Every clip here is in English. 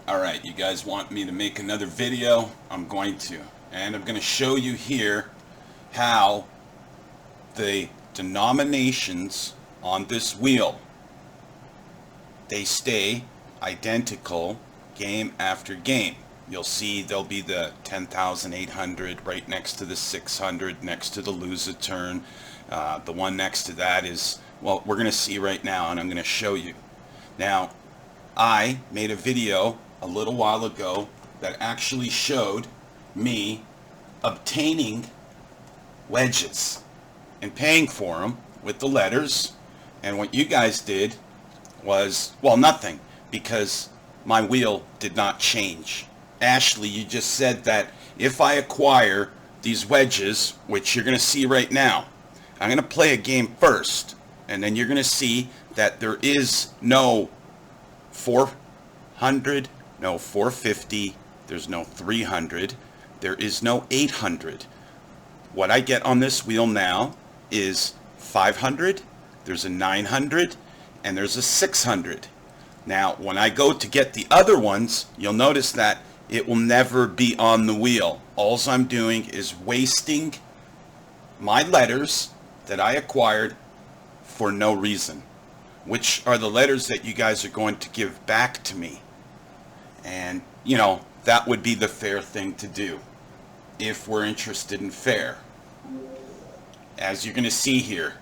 Alright, you guys want me to make another video? I'm going to. And I'm going to show you here how the denominations on this wheel, they stay identical game after game. You'll see there'll be the 10,800 right next to the 600, next to the lose a turn. The one next to that is, well, we're going to see right now, and I'm going to show you. Now, I made a video a little while ago that actually showed me obtaining wedges and paying for them with the letters, and what you guys did was, well, nothing, because my wheel did not change. Ashley, you just said that if I acquire these wedges, which you're going to see right now, I'm going to play a game first, and then you're going to see that there is no 400, no 450, there's no 300, there is no 800. What I get on this wheel now is 500, there's a 900, and there's a 600. Now, when I go to get the other ones, you'll notice that it will never be on the wheel. All I'm doing is wasting my letters that I acquired for no reason, which are the letters that you guys are going to give back to me. And, you know, that would be the fair thing to do if we're interested in fair. As you're going to see here,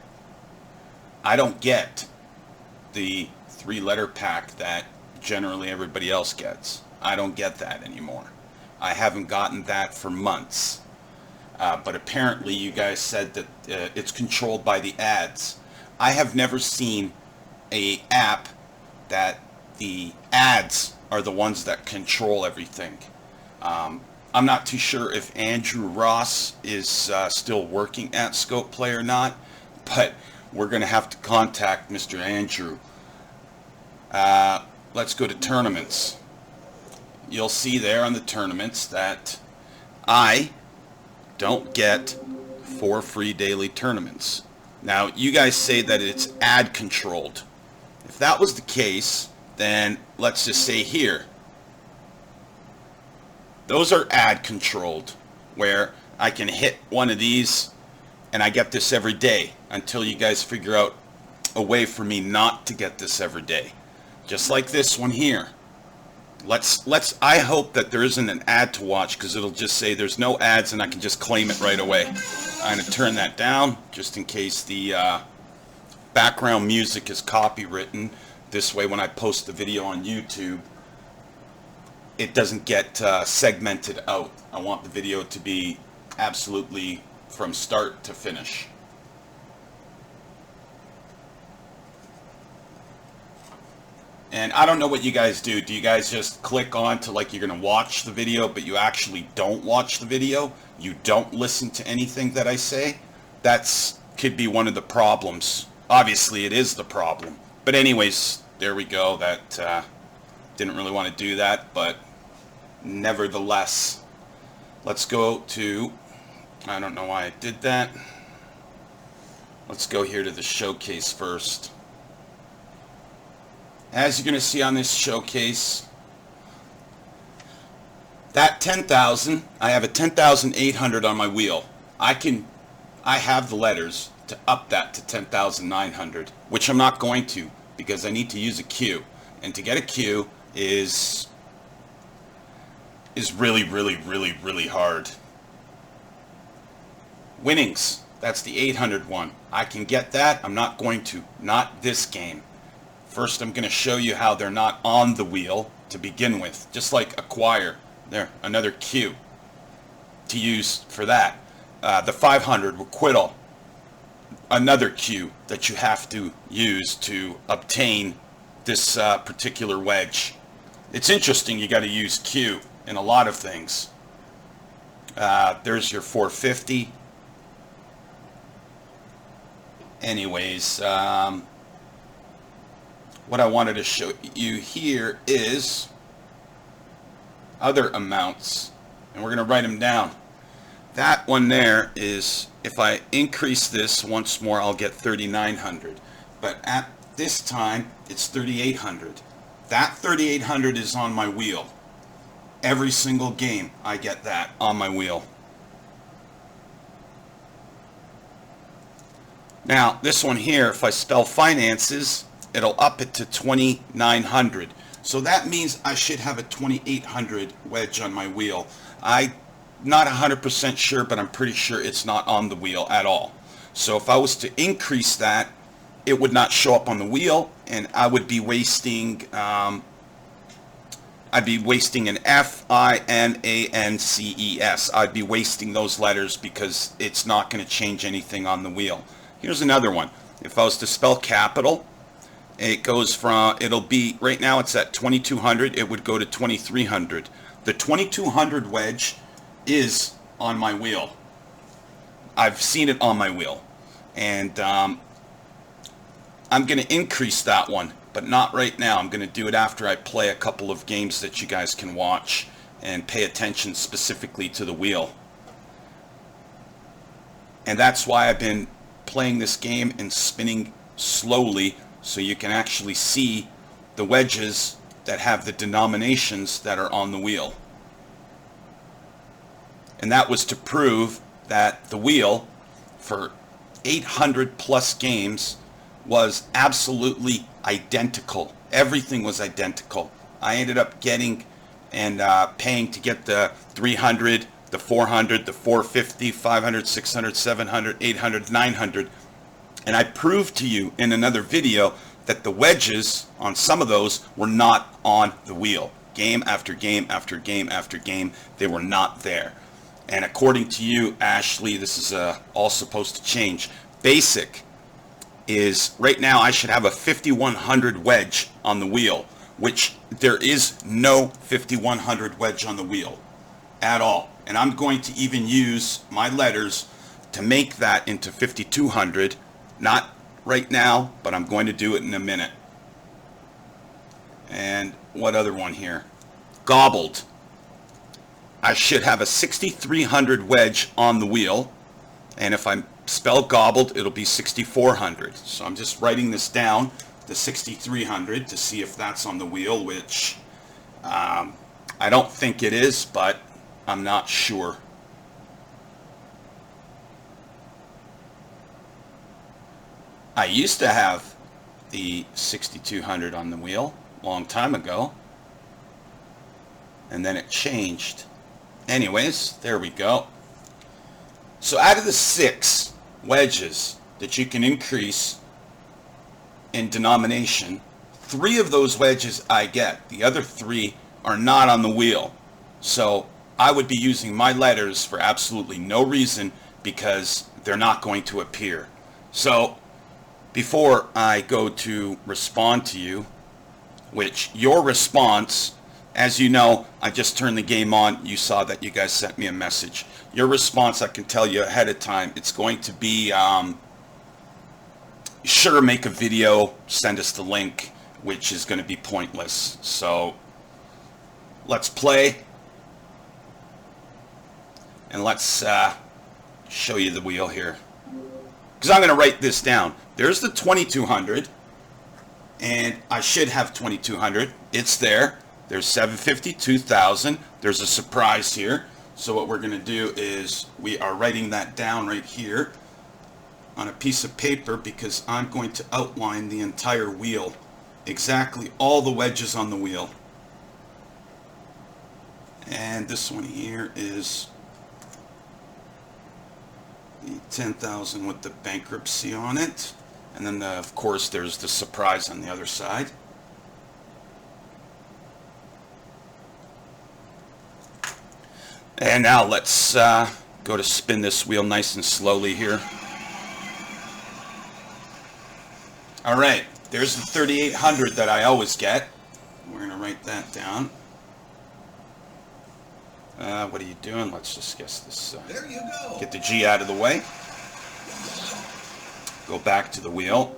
I don't get the 3-letter pack that generally everybody else gets. I don't get that anymore. I haven't gotten that for months. But apparently you guys said that it's controlled by the ads. I have never seen an app that the ads are the ones that control everything. I'm not too sure if Andrew Ross is still working at Scope Play or not, but we're going to have to contact Mr. Andrew. Let's go to tournaments. You'll see there on the tournaments that I don't get 4 free daily tournaments. Now, you guys say that it's ad controlled. If that was the case, then let's just say here, those are ad controlled, where I can hit one of these and I get this every day until you guys figure out a way for me not to get this every day. Just like this one here. I hope that there isn't an ad to watch, because it'll just say there's no ads and I can just claim it right away. I'm going to turn that down just in case the background music is copywritten. This way when I post the video on YouTube, it doesn't get segmented out. I want the video to be absolutely from start to finish. And I don't know what you guys do. Do you guys just click on to like you're going to watch the video, but you actually don't watch the video? You don't listen to anything that I say? That's could be one of the problems. Obviously, it is the problem. But anyways, there we go. That didn't really want to do that, but nevertheless, let's go to, I don't know why I did that. Let's go here to the showcase first. As you're going to see on this showcase, that 10,000, I have a 10,800 on my wheel. I have the letters to up that to 10,900, which I'm not going to, because I need to use a queue. And to get a queue is really, really, really, really hard. Winnings, that's the 800 one. I can get that. I'm not going to. Not this game. First, I'm going to show you how they're not on the wheel to begin with. Just like acquire. There, another queue to use for that. The 500 requital. Another queue that you have to use to obtain this particular wedge. It's interesting, you got to use queue in a lot of things. There's your 450. Anyways, what I wanted to show you here is other amounts, and we're going to write them down. That one there is, if I increase this once more, I'll get 3,900. But at this time, it's 3,800. That 3,800 is on my wheel. Every single game I get that on my wheel. Now this one here, if I spell finances, it'll up it to 2,900. So that means I should have a 2,800 wedge on my wheel. I'm not 100% sure, but I'm pretty sure it's not on the wheel at all. So if I was to increase that, it would not show up on the wheel, and I would be wasting an FINANCES. I'd be wasting those letters because it's not going to change anything on the wheel. Here's another one. If I was to spell capital, it'll be, right now it's at 2,200, it would go to 2,300. The 2,200 wedge is on my wheel. I've seen it on my wheel. And I'm going to increase that one, but not right now. I'm going to do it after I play a couple of games that you guys can watch and pay attention specifically to the wheel. And that's why I've been playing this game and spinning slowly, so you can actually see the wedges that have the denominations that are on the wheel. And that was to prove that the wheel for 800 plus games was absolutely identical. Everything was identical. I ended up getting and paying to get the 300, the 400, the 450, 500, 600, 700, 800, 900. And I proved to you in another video that the wedges on some of those were not on the wheel. Game after game after game after game, they were not there. And according to you, Ashley, this is all supposed to change. Basic is, right now I should have a 5,100 wedge on the wheel, which there is no 5,100 wedge on the wheel at all. And I'm going to even use my letters to make that into 5,200. Not right now, but I'm going to do it in a minute. And what other one here? Gobbled. I should have a 6,300 wedge on the wheel, and if I spell gobbled, it'll be 6,400. So I'm just writing this down, the 6,300, to see if that's on the wheel, which I don't think it is, but I'm not sure. I used to have the 6,200 on the wheel a long time ago, and then it changed. Anyways, there we go. So out of the 6 wedges that you can increase in denomination, 3 of those wedges I get. The other 3 are not on the wheel. So I would be using my letters for absolutely no reason because they're not going to appear. So before I go to respond to you, which your response, as you know, I just turned the game on. You saw that you guys sent me a message. Your response, I can tell you ahead of time, it's going to be, sure, make a video, send us the link, which is going to be pointless. So let's play. And let's show you the wheel here. Because I'm going to write this down. There's the 2,200. And I should have 2,200. It's there. There's 750, 2,000. There's a surprise here. So what we're going to do is we are writing that down right here on a piece of paper because I'm going to outline the entire wheel. Exactly all the wedges on the wheel. And this one here is the 10,000 with the bankruptcy on it. And then, of course, there's the surprise on the other side. And now let's go to spin this wheel nice and slowly here. All right, there's the 3,800 that I always get. We're going to write that down. What are you doing? Let's just guess this. There you go. Get the G out of the way. Go back to the wheel.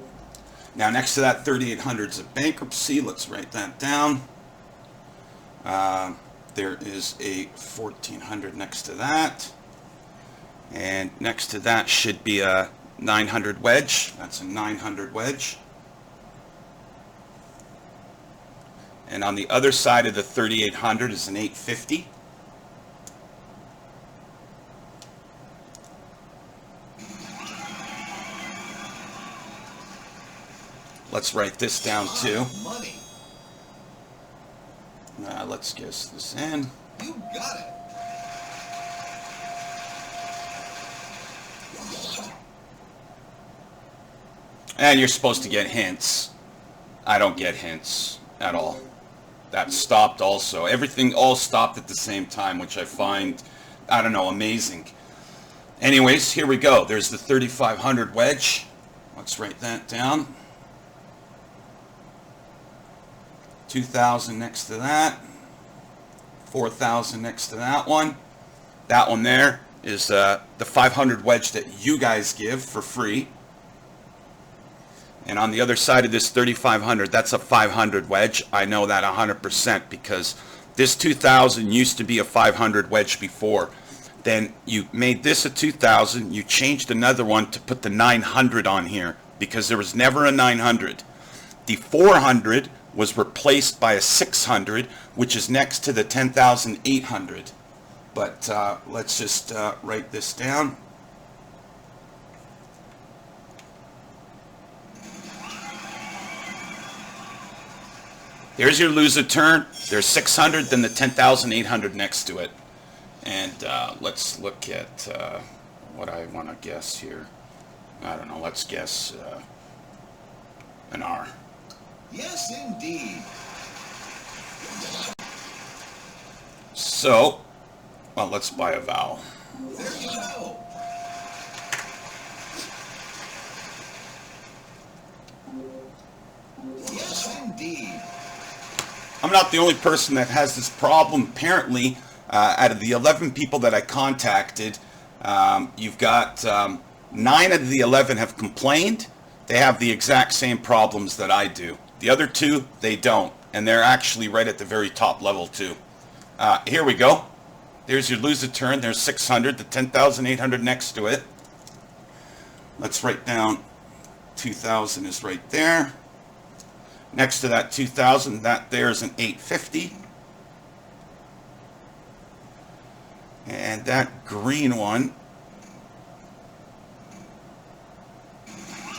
Now next to that 3,800 is a bankruptcy. Let's write that down. There is a 1,400 next to that. And next to that should be a 900 wedge. That's a 900 wedge. And on the other side of the 3800 is an 850. Let's write this down too. Let's guess this in. You got it. And you're supposed to get hints. I don't get hints at all. That stopped also. Everything all stopped at the same time, which I find, I don't know, amazing. Anyways, here we go. There's the 3500 wedge. Let's write that down. 2,000 next to that. 4,000 next to that one. That one there is the 500 wedge that you guys give for free. And on the other side of this 3,500, that's a 500 wedge. I know that 100% because this 2,000 used to be a 500 wedge before. Then you made this a 2,000. You changed another one to put the 900 on here because there was never a 900. The 400 was replaced by a 600, which is next to the 10,800. But let's just write this down. There's your lose a turn. There's 600, then the 10,800 next to it. And let's look at what I want to guess here. I don't know. Let's guess an R. Yes, indeed. So, well, let's buy a vowel. There you go. Yes, indeed. I'm not the only person that has this problem. Apparently, out of the 11 people that I contacted, you've got 9 out of the 11 have complained. They have the exact same problems that I do. The other 2, they don't. And they're actually right at the very top level too. Here we go. There's your lose a turn. There's 600, the 10,800 next to it. Let's write down 2,000 is right there. Next to that 2,000, that there's an 850. And that green one,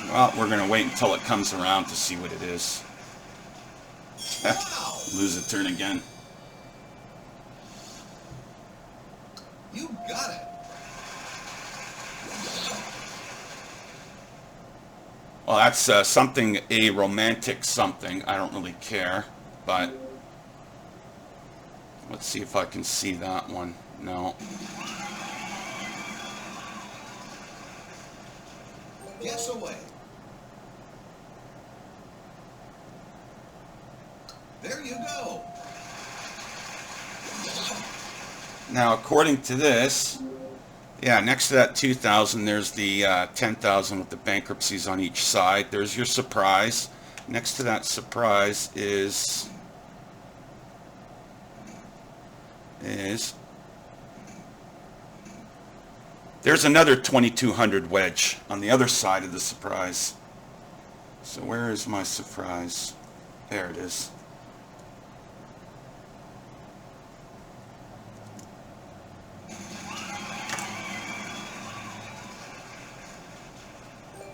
well, we're going to wait until it comes around to see what it is. Lose a turn again. You got it. Well, that's something, a romantic something. I don't really care, but let's see if I can see that one. No. Guess away. There you go. Now, according to this, yeah, next to that 2,000, there's the 10,000 with the bankruptcies on each side. There's your surprise. Next to that surprise is there's another 2,200 wedge on the other side of the surprise. So where is my surprise? There it is.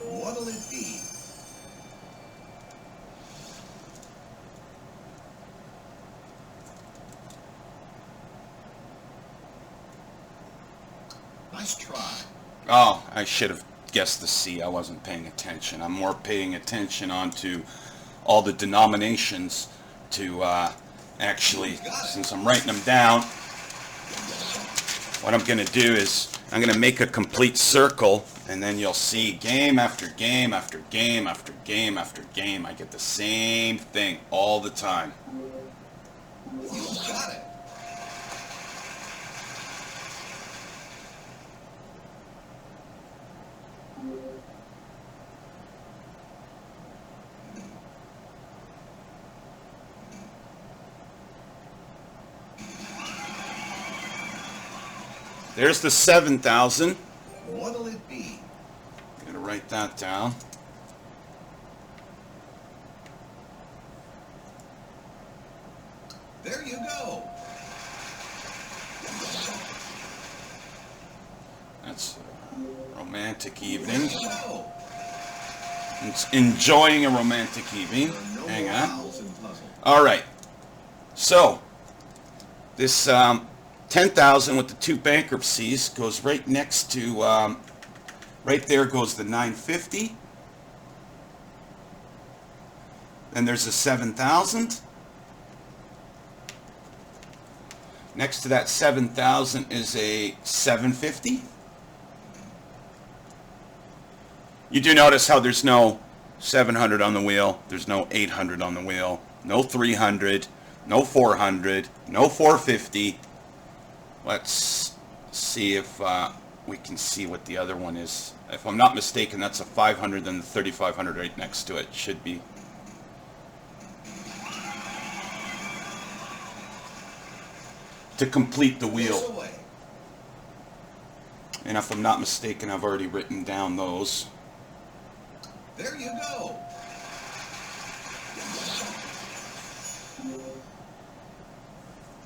What'll it be? Nice try. Oh, I should have guessed the C. I wasn't paying attention. I'm more paying attention onto all the denominations to actually, since I'm writing them down, what I'm going to do is I'm going to make a complete circle, and then you'll see game after game after game after game after game. I get the same thing all the time. You got it. There's the 7,000. What'll it be? I'm going to write that down. go. That's a romantic evening. There you go. It's enjoying a romantic evening. There are no Hang on. vowels in puzzle. All right. So this 10,000 with the 2 bankruptcies goes right next to, right there goes the 950. Then there's a 7,000. Next to that 7,000 is a 750. You do notice how there's no 700 on the wheel, there's no 800 on the wheel, no 300, no 400, no 450. Let's see if we can see what the other one is. If I'm not mistaken, that's a 500, then the 3,500 right next to it should be. To complete the wheel. This away. And if I'm not mistaken, I've already written down those. There you go.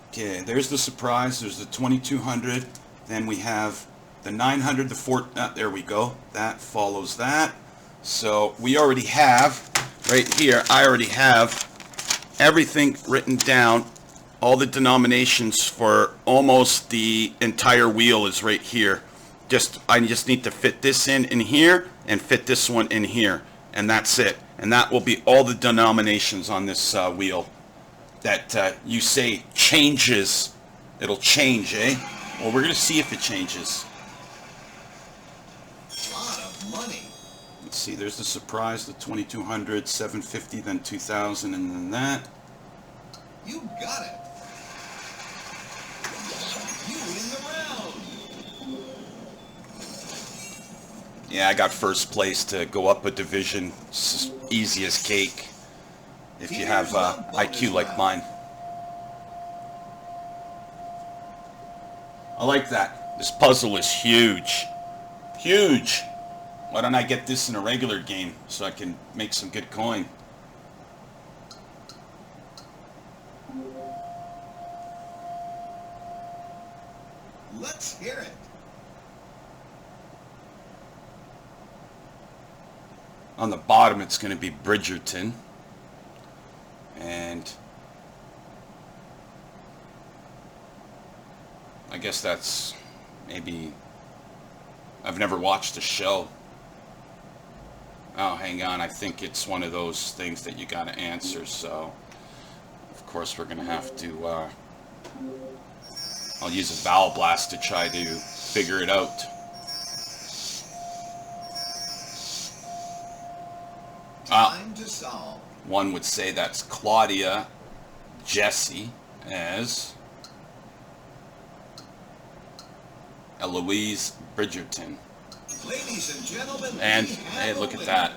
Okay, there's the surprise. There's the 2,200. Then we have the 900, the 4. There we go. That follows that. So we already have, right here, I already have everything written down. All the denominations for almost the entire wheel is right here. I just need to fit this in here and fit this one in here, and that's it. And that will be all the denominations on this wheel that you say changes. It'll change, eh? Well, we're going to see if it changes. A lot of money. Let's see, there's the surprise, the 2,200, 750, then 2,000, and then that. You got it. You win the round. Yeah, I got first place to go up a division. It's easy as cake if you have IQ like mine. I like that. This puzzle is huge. Huge. Why don't I get this in a regular game so I can make some good coin? Let's hear it. On the bottom, it's going to be Bridgerton. And I guess that's maybe... I've never watched the show. Oh, hang on. I think it's one of those things that you got to answer. So, of course, we're going to have to... I'll use a vowel blast to try to figure it out. Time to solve. One would say that's Claudia Jessie as Eloise Bridgerton. Ladies and gentlemen, And we hey, have look a at winner. that.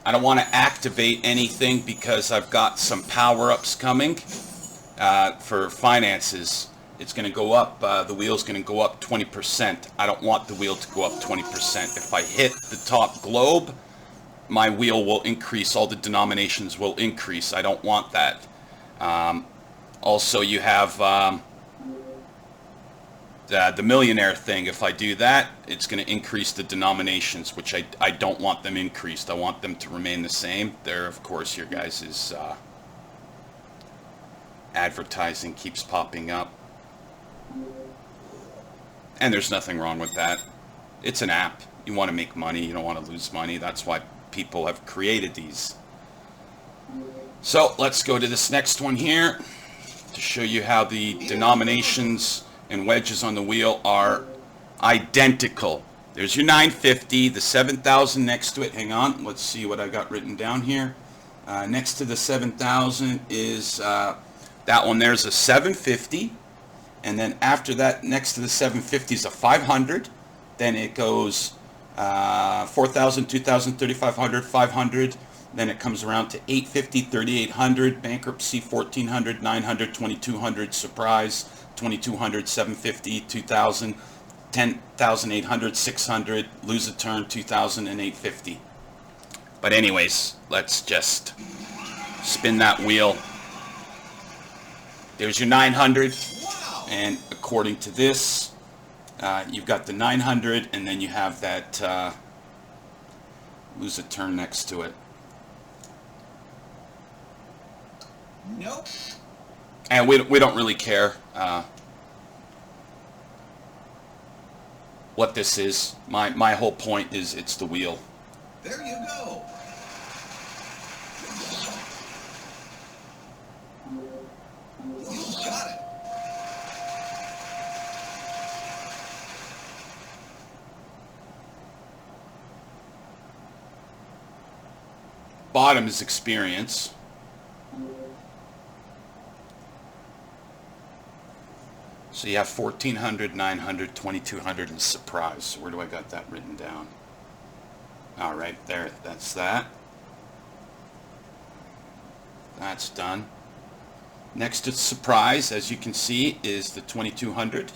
I don't want to activate anything because I've got some power-ups coming for finances. It's going to go up, the wheel's going to go up 20%. I don't want the wheel to go up 20%. If I hit the top globe, my wheel will increase, all the denominations will increase. I don't want that. Also, you have the millionaire thing. If I do that, it's going to increase the denominations, which I don't want them increased. I want them to remain the same. There, of course, your guys' advertising keeps popping up. And there's nothing wrong with that. It's an app. You want to make money. You don't want to lose money. That's why people have created these. So let's go to this next one here to show you how the denominations and wedges on the wheel are identical. There's your 950, the 7,000 next to it. Hang on, let's see what I got written down here. Next to the 7,000 is that one. There's a 750, and then after that, next to the 750 is a 500. Then it goes 4,000, 2,000, 3,500, 500. Then it comes around to 850, 3,800, bankruptcy, 1,400, 900, 2,200, surprise, 2,200, 750, 2,000. 10,800, 600, lose a turn, 2,850. But anyways, let's just spin that wheel. There's your 900, and according to this, you've got the 900, and then you have that lose a turn next to it. Nope. And we don't really care what this is. My whole point is it's the wheel. There you go. You got it. Bottom is experience. So you have 1,400, 900, 2,200, and surprise. Where do I got that written down? All right, there. That's that. That's done. Next to surprise, as you can see, is the 2,200.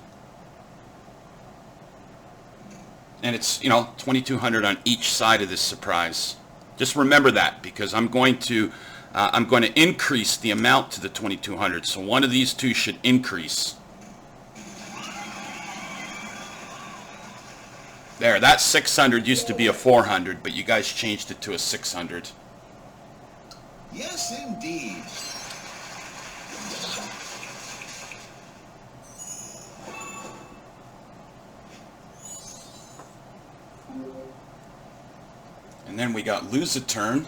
And it's, 2,200 on each side of this surprise. Just remember that, because I'm going to increase the amount to the 2,200. So one of these two should increase. There, that 600 used to be a 400, but you guys changed it to a 600. Yes, indeed. And then we got lose a turn,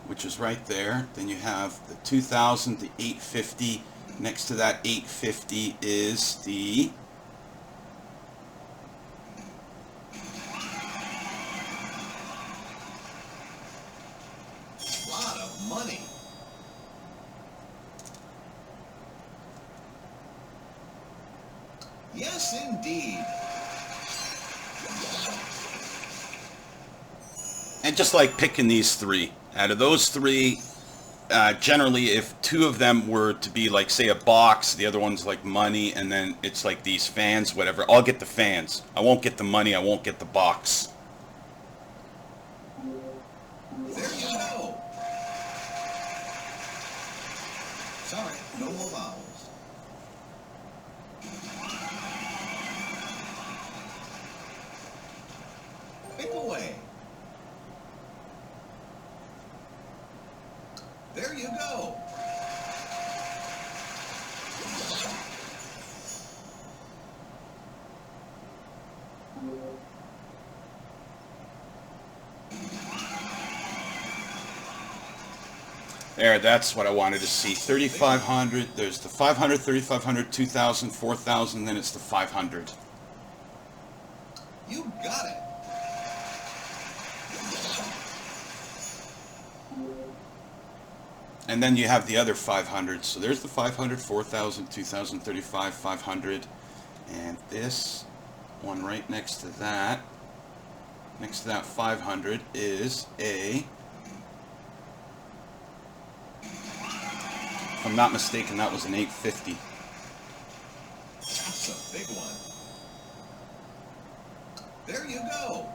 which is right there. Then you have the 2,000, the 850. Next to that 850 is the Lot of money. Yes, indeed. and just like picking these three. Out of those three, generally if two of them were to be like, say, a box, the other one's like money, and then it's like these fans, whatever, I'll get the fans. I won't get the money, I won't get the box. There you go. Sorry, no more vowels. Pick away. There you go. There, that's what I wanted to see. 3,500, there's the 500, 3,500, 2,000, 4,000, then it's the 500. You got it. And then you have the other 500. So there's the 500, 4,000, 2,000, 35, 500. And this one right next to that 500 is a, if I'm not mistaken, that was an 850. That's a big one. There you go.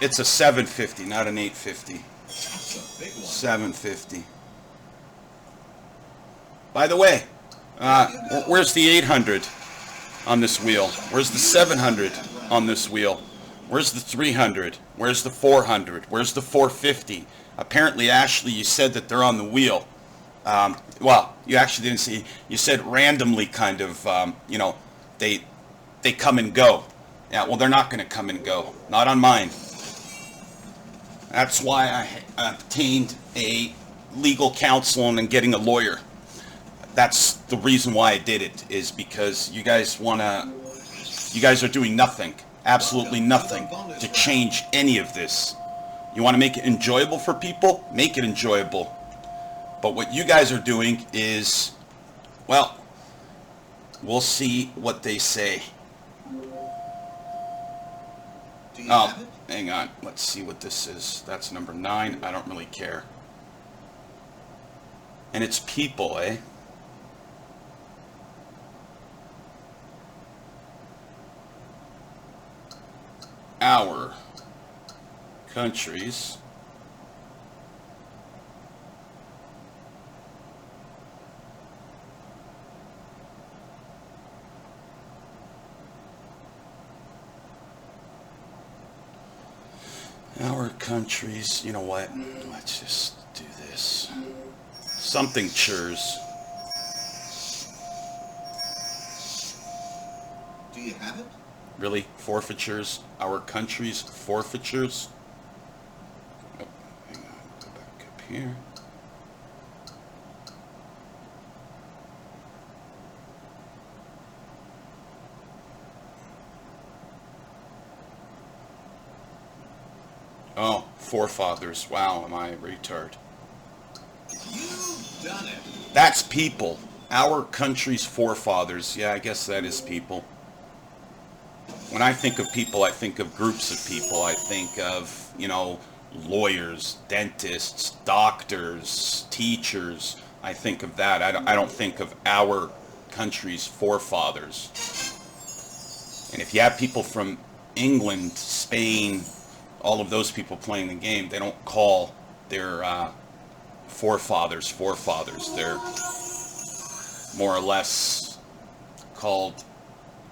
It's a 750, not an 850. That's a big one. 750. By the way, where's the 800 on this wheel? Where's the 700 on this wheel? Where's the 300? Where's the 400? Where's the 450? Apparently, Ashley, you said that they're on the wheel. Well, you actually didn't see. You said randomly, kind of. They come and go. Yeah, well, they're not going to come and go. Not on mine. That's why I obtained a legal counsel and getting a lawyer. That's the reason why I did it, is because you guys are doing nothing, absolutely nothing, to change any of this. You want to make it enjoyable for people? Make it enjoyable. But what you guys are doing is, well, we'll see what they say. Do you have it? hang on. Let's see what this is. That's number 9. I don't really care. And it's people, eh? Our countries. Our countries, you know what? Let's just do this. Something churs. Do you have it? Really? Forfeitures? Our countries' forfeitures? Oh, hang on. Go back up here. Oh, forefathers. Wow, am I a retard? You've done it. That's people. Our country's forefathers. Yeah, I guess that is people. When I think of people, I think of groups of people. I think of, you know, lawyers, dentists, doctors, teachers. I think of that. I don't think of our country's forefathers. And if you have people from England, Spain, all of those people playing the game, they don't call their forefathers. They're more or less called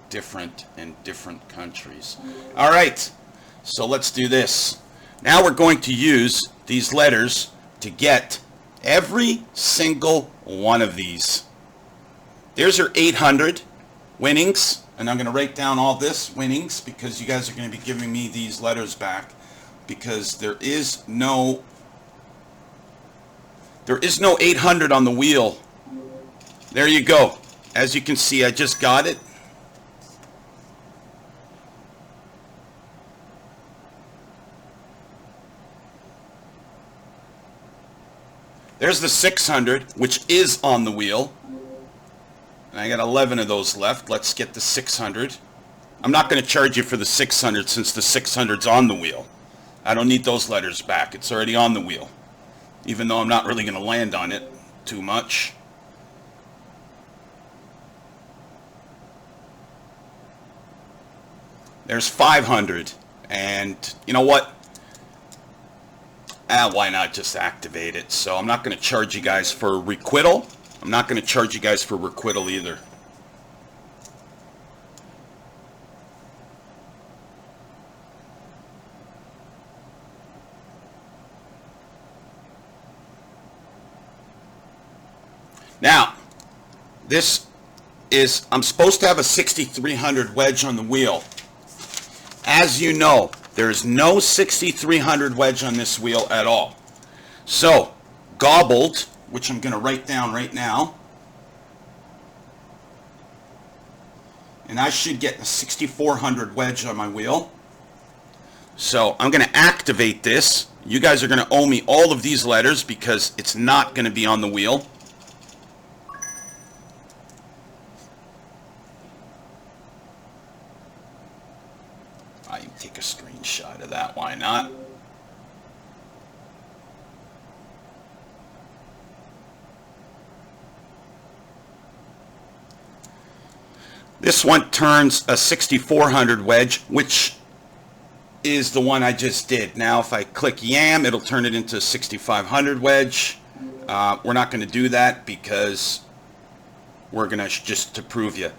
different in different countries. All right, so let's do this. Now we're going to use these letters to get every single one of these. There's your 800 winnings, and I'm going to write down all this winnings because you guys are going to be giving me these letters back, because there is no 800 on the wheel. There you go. As you can see, I just got it. There's the 600, which is on the wheel. And I got 11 of those left. Let's get the 600. I'm not going to charge you for the 600 since the 600's on the wheel. I don't need those letters back. It's already on the wheel. Even though I'm not really going to land on it too much. There's 500. And you know what? Why not just activate it? So I'm not going to charge you guys for requital. I'm not going to charge you guys for requital either. Now, this is, I'm supposed to have a 6300 wedge on the wheel. As you know, there is no 6300 wedge on this wheel at all. So, gobbled, which I'm going to write down right now, and I should get a 6400 wedge on my wheel. So, I'm going to activate this. You guys are going to owe me all of these letters because it's not going to be on the wheel. I can take a screenshot of that, why not? This one turns a 6400 wedge, which is the one I just did. Now if I click YAM, it'll turn it into a 6500 wedge. We're not going to do that because we're going to just to prove you.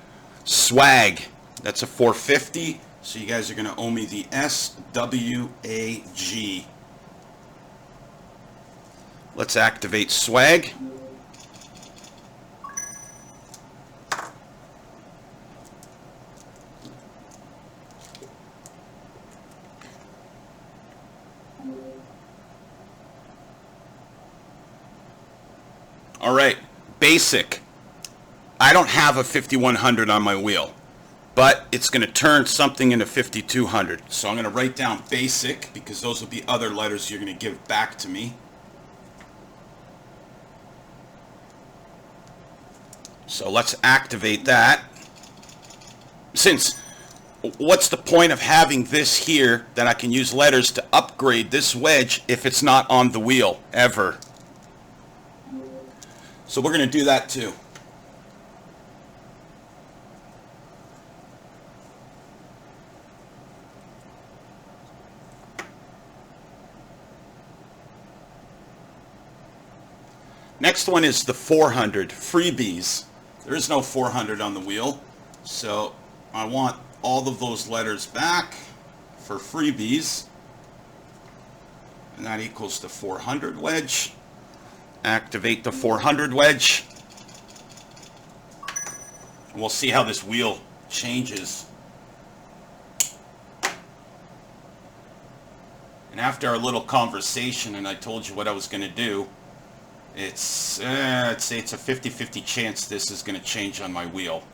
Swag, that's a 450. So you guys are going to owe me the SWAG. Let's activate swag. All right, basic. I don't have a 5100 on my wheel, but it's going to turn something into 5200. So I'm going to write down basic because those will be other letters you're going to give back to me. So let's activate that. Since what's the point of having this here that I can use letters to upgrade this wedge if it's not on the wheel ever? So we're going to do that too. Next one is the 400 freebies. There is no 400 on the wheel, so I want all of those letters back for freebies, and that equals the 400 wedge. Activate the 400 wedge, and we'll see how this wheel changes. And after our little conversation, and I told you what I was going to do, I'd say it's a 50-50 chance this is going to change on my wheel,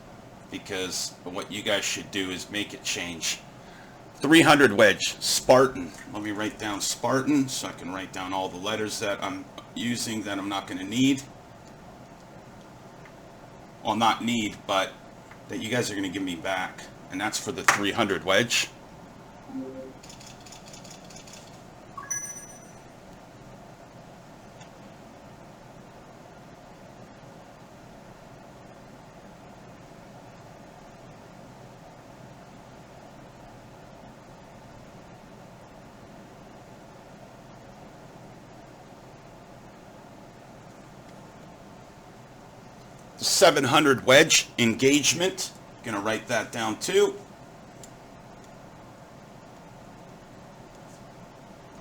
because what you guys should do is make it change. 300 wedge, Spartan. Let me write down Spartan so I can write down all the letters that I'm using that I'm not going to need. Well, not need, but that you guys are going to give me back. And that's for the 300 wedge. The 700 wedge engagement. Gonna write that down too.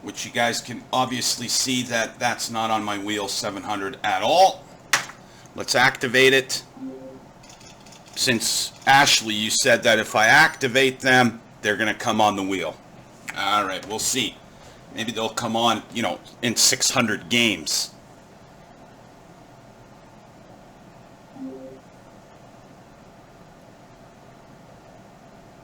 Which you guys can obviously see that that's not on my wheel 700 at all. Let's activate it. Since Ashley, you said that if I activate them, they're gonna come on the wheel. All right, we'll see. Maybe they'll come on, you know, in 600 games.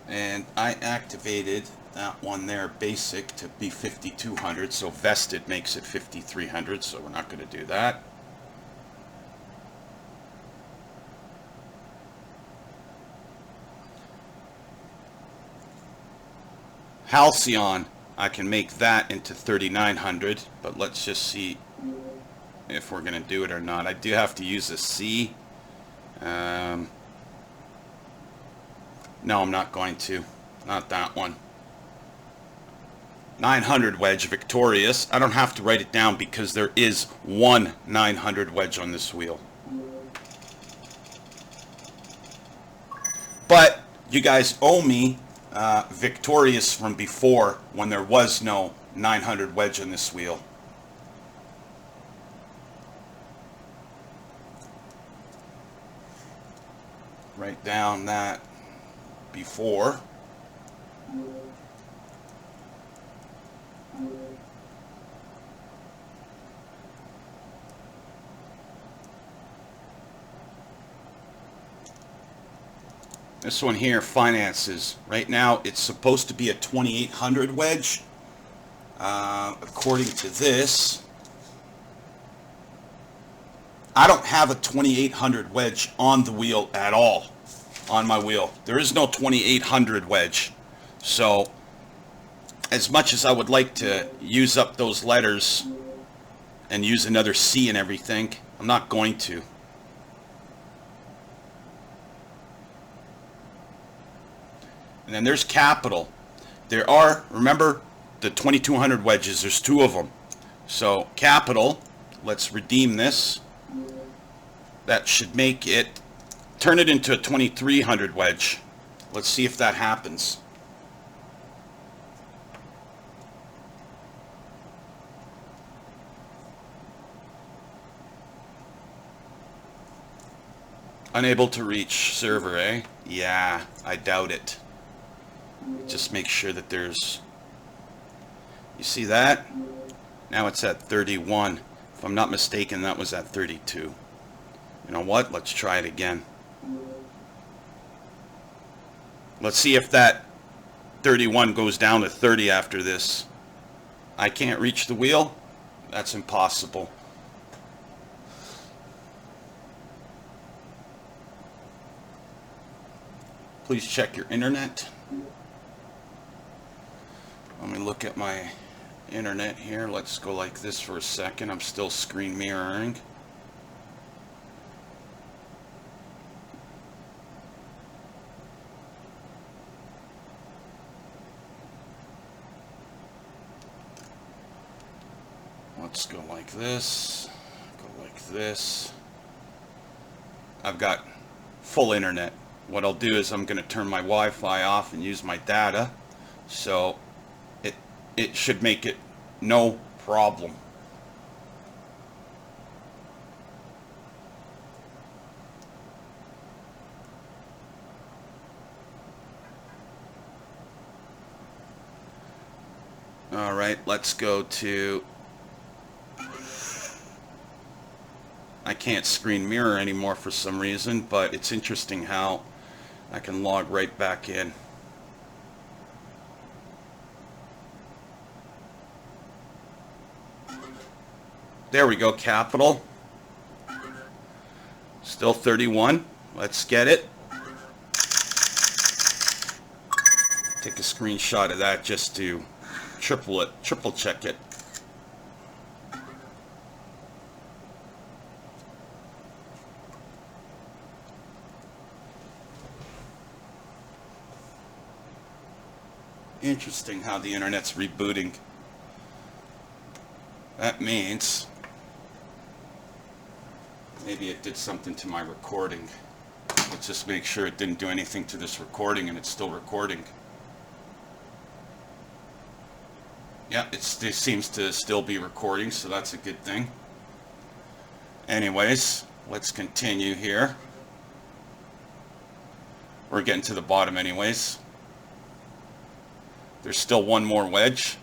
And I activated that one there, basic, to be 5200, so vested makes it 5300, so we're not going to do that. Halcyon, I can make that into 3900, but let's just see if we're going to do it or not. I do have to use a C. No, I'm not going to. Not that one. 900 wedge, Victorious. I don't have to write it down because there is one 900 wedge on this wheel. But you guys owe me Victorious from before when there was no 900 wedge on this wheel. Write down that before. This one here, finances. Right now it's supposed to be a 2800 wedge. According to this, I don't have a 2800 wedge on the wheel at all. On my wheel there is no 2800 wedge, so as much as I would like to use up those letters and use another C and everything, I'm not going to. And then there's capital. There are, remember the 2200 wedges, there's two of them. So capital, let's redeem this. That should make it, turn it into a 2300 wedge. Let's see if that happens. Unable to reach server, eh? Yeah, I doubt it. Just make sure that there's, you see that? Now it's at 31. If I'm not mistaken, that was at 32. You know what? Let's try it again. Let's see if that 31 goes down to 30 after this. I can't reach the wheel? That's impossible. Please check your internet. Let me look at my internet here. Let's go like this for a second. I'm still screen mirroring. Let's go like this. Go like this. I've got full internet. What I'll do is I'm going to turn my Wi-Fi off and use my data. So it should make it no problem. All right, let's go to... I can't screen mirror anymore for some reason, but it's interesting how I can log right back in. There we go, capital. Still 31. Let's get it. Take a screenshot of that just to triple check it. Interesting how the internet's rebooting. That means maybe it did something to my recording. Let's just make sure it didn't do anything to this recording and it's still recording. Yeah, it seems to still be recording, so that's a good thing. Anyways, let's continue here. We're getting to the bottom anyways. There's still one more wedge.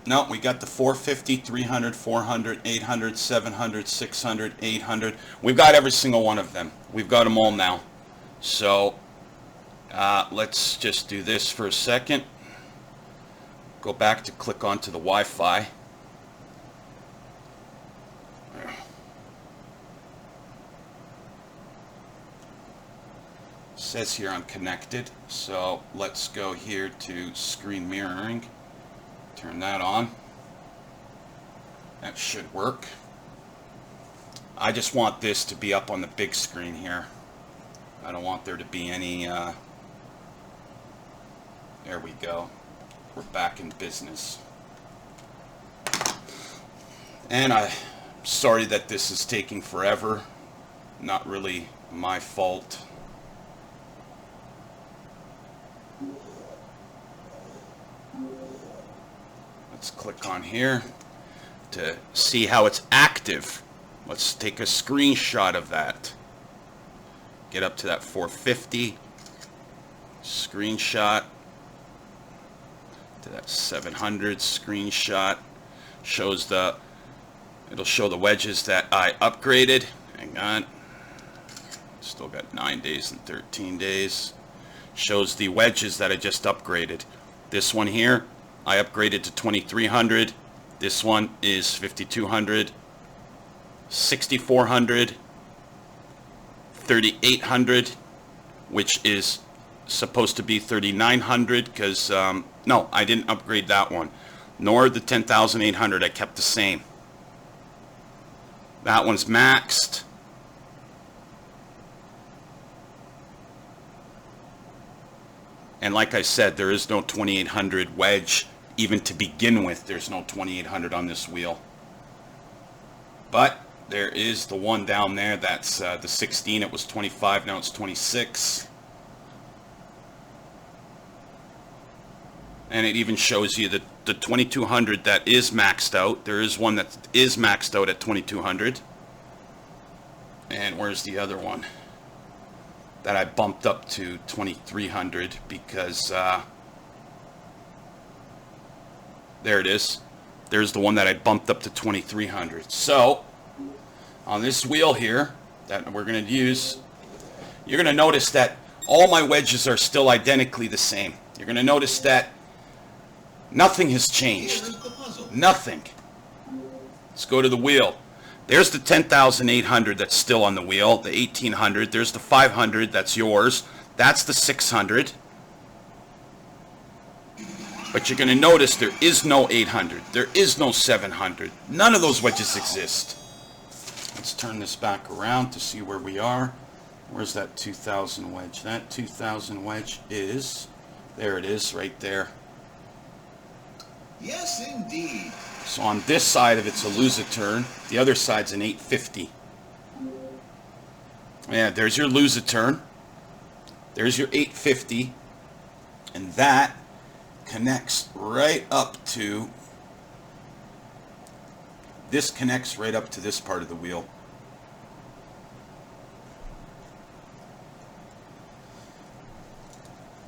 No, we got the 450, 300, 400, 800, 700, 600, 800. We've got every single one of them. We've got them all now. So let's just do this for a second. Go back to click onto the Wi-Fi. It says here I'm connected. So let's go here to screen mirroring. Turn that on. That should work. I just want this to be up on the big screen here. I don't want there to be any... There we go. We're back in business. And I'm sorry that this is taking forever. Not really my fault. Let's click on here to see how it's active. Let's take a screenshot of that. Get up to that 450. Screenshot. To that 700 screenshot. Shows the... It'll show the wedges that I upgraded. Hang on. Still got 9 days and 13 days. Shows the wedges that I just upgraded. This one here, I upgraded to 2300. This one is 5200, 6400, 3800, which is supposed to be 3900 because no, I didn't upgrade that one, nor the 10,800. I kept the same. That one's maxed. And like I said, there is no 2800 wedge. Even to begin with, there's no 2800 on this wheel. But there is the one down there. That's the 16. It was 25. Now it's 26. And it even shows you the 2200 that is maxed out. There is one that is maxed out at 2200. And where's the other one? That I bumped up to 2300 because there it is. There's the one that I bumped up to 2300. So on this wheel here that we're going to use, you're going to notice that all my wedges are still identically the same. You're going to notice that nothing has changed. Here's the puzzle. Nothing. Let's go to the wheel. There's the 10,800 that's still on the wheel, the 1,800. There's the 500, that's yours. That's the 600. But you're going to notice there is no 800. There is no 700. None of those wedges exist. Let's turn this back around to see where we are. Where's that 2,000 wedge? That 2,000 wedge is, there it is, right there. Yes, indeed. So on this side of it's a lose a turn. The other side's an 850. Yeah, there's your lose a turn. There's your 850. And that connects right up to, this connects right up to this part of the wheel.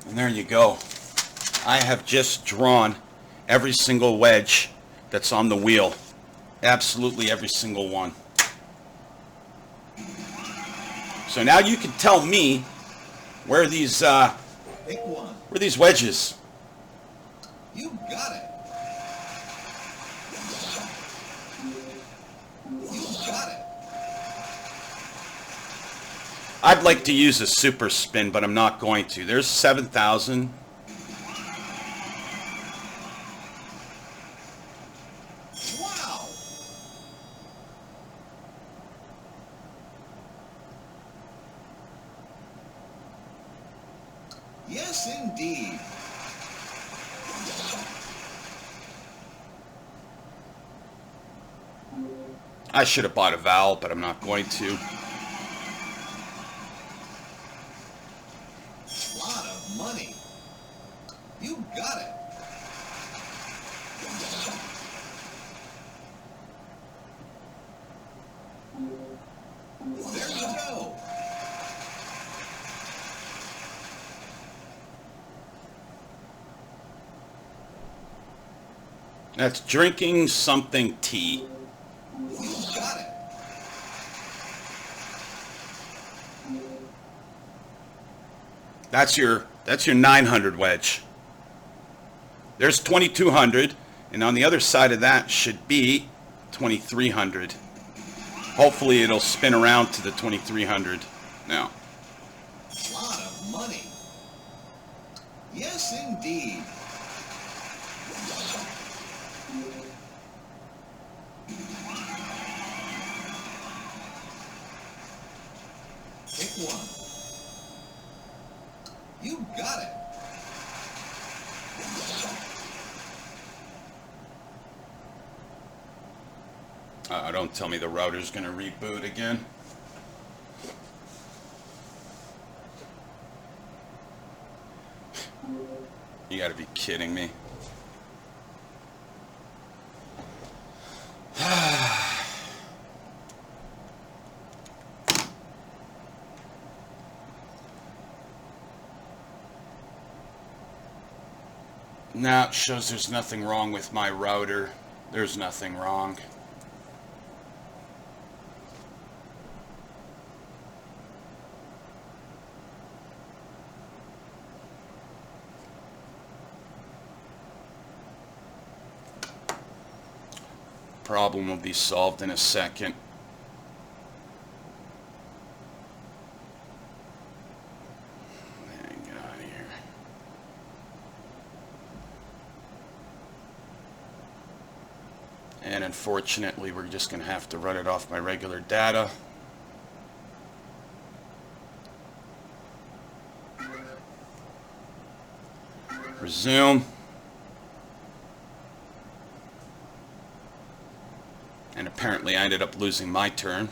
And there you go. I have just drawn every single wedge that's on the wheel. Absolutely every single one. So now you can tell me where these Pick one. where these wedges. You got it. You got it. I'd like to use a super spin, but I'm not going to. There's 7,000. Wow. Yes, indeed. I should have bought a vowel, but I'm not going to. Lot of money. You got it. There you go. That's drinking something tea. You got it. That's your 900 wedge. There's 2,200, and on the other side of that should be 2,300. Hopefully it'll spin around to the 2,300 now. Lot of money. Yes, indeed. Pick one. You got it. Don't tell me the router's going to reboot again. You got to be kidding me. Now it shows there's nothing wrong with my router. There's nothing wrong. Problem will be solved in a second. Hang on here. And unfortunately, we're just going to have to run it off my regular data. Resume. And apparently I ended up losing my turn.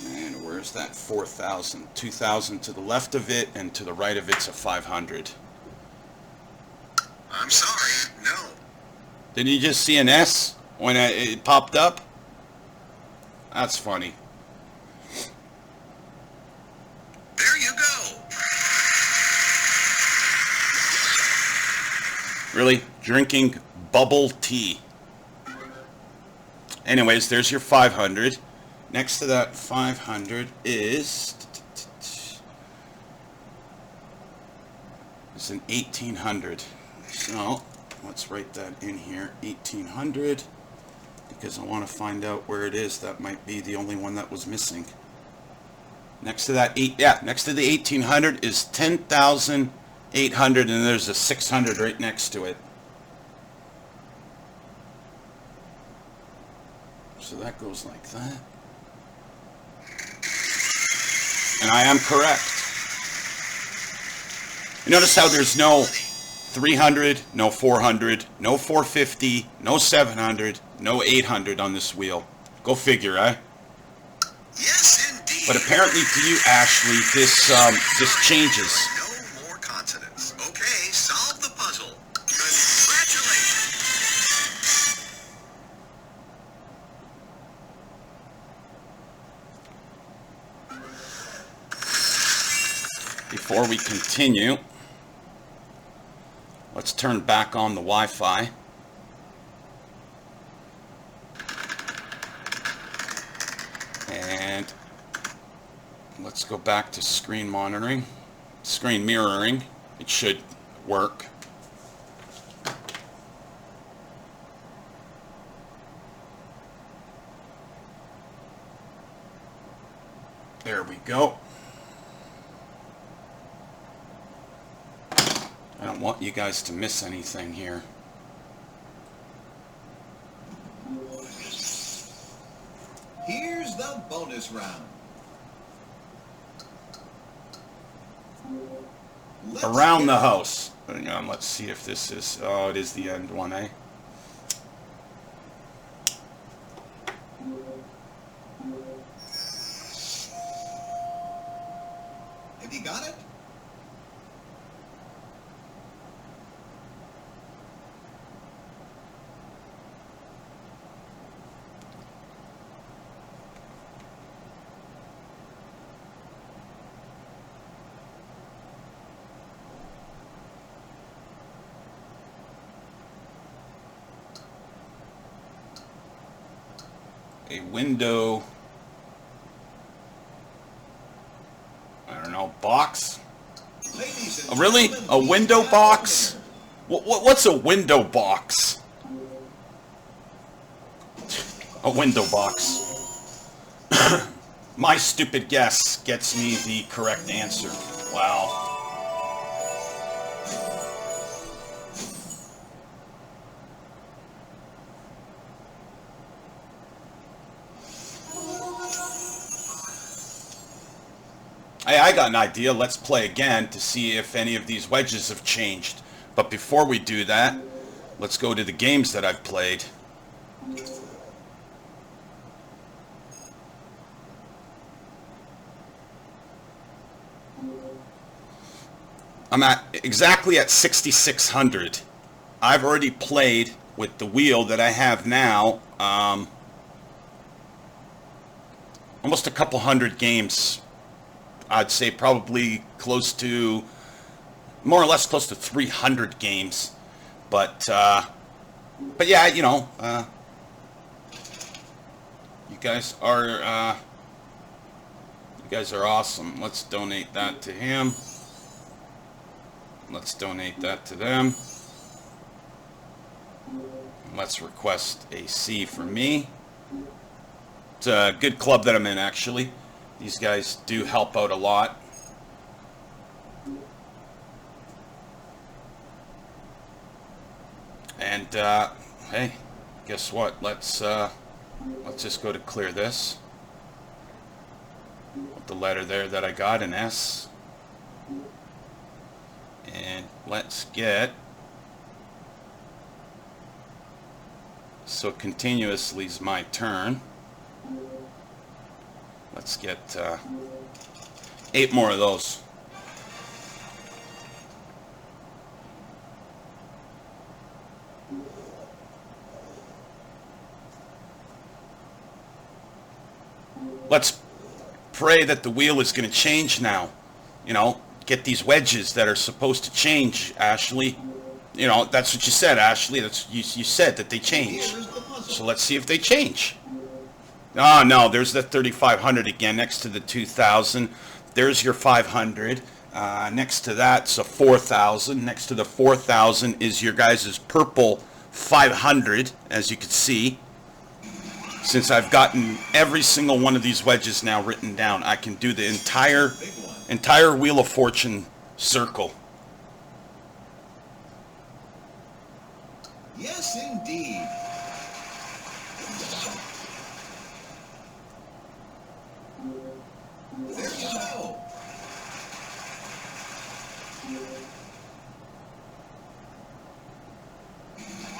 And where's that 4,000? 2,000 to the left of it, and to the right of it's a 500. I'm sorry, no. Didn't you just see an S when it popped up? That's funny. There you go. Really? Drinking bubble tea. anyways, there's your 500. Next to that 500 is an 1800. So let's write that in here, 1800, because I want to find out where it is. That might be the only one that was missing. Next to that next to the 1800 is 10,800, and there's a 600 right next to it. So that goes like that. And I am correct. You notice how there's no 300, no 400, no 450, no 700, no 800 on this wheel. Go figure, eh? Yes, indeed. But apparently to you, Ashley, this changes. No more consonants. Okay, solve the puzzle. Congratulations. Before we continue, let's turn back on the Wi-Fi. And let's go back to screen monitoring, screen mirroring. It should work. There we go. I don't want you guys to miss anything here. Here's the bonus round. Around the house. Let's see if this is... Oh, it is the end one, eh? Have you got it? A window... I don't know, box? Oh, really? A window box? What's a window box? A window box. My stupid guess gets me the correct answer. Wow. Hey, I got an idea. Let's play again to see if any of these wedges have changed. But before we do that, let's go to the games that I've played. I'm exactly at 6,600. I've already played with the wheel that I have now, almost a couple hundred games. I'd say probably close to, more or less close to 300 games. But yeah, you know, you guys are awesome. Let's donate that to him. Let's donate that to them. Let's request a C for me. It's a good club that I'm in, actually. These guys do help out a lot. And hey, guess what? Let's just go to clear this with the letter there that I got, an S. And let's get, so continuously is my turn. Let's get 8 more of those. Let's pray that the wheel is going to change now. You know, get these wedges that are supposed to change, Ashley. You know, that's what you said, Ashley. That's you said that they change. Here's the puzzle. So let's see if they change. Oh, no, there's the 3,500 again next to the 2,000. There's your 500. Next to that's a 4,000. Next to the 4,000 is your guys' purple 500, as you can see. Since I've gotten every single one of these wedges now written down, I can do the entire Wheel of Fortune circle. Yes, indeed. There you go.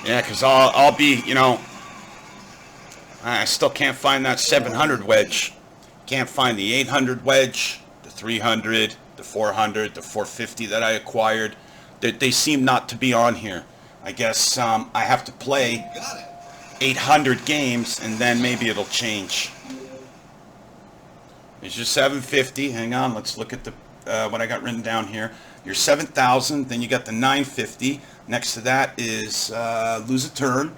Yeah, because I'll be, you know, I still can't find that 700 wedge. Can't find the 800 wedge, the 300, the 400, the 450 that I acquired. They seem not to be on here. I guess I have to play 800 games and then maybe it'll change. There's your 750. Hang on, let's look at the what I got written down here. Your 7,000. Then you got the 950. Next to that is lose a turn.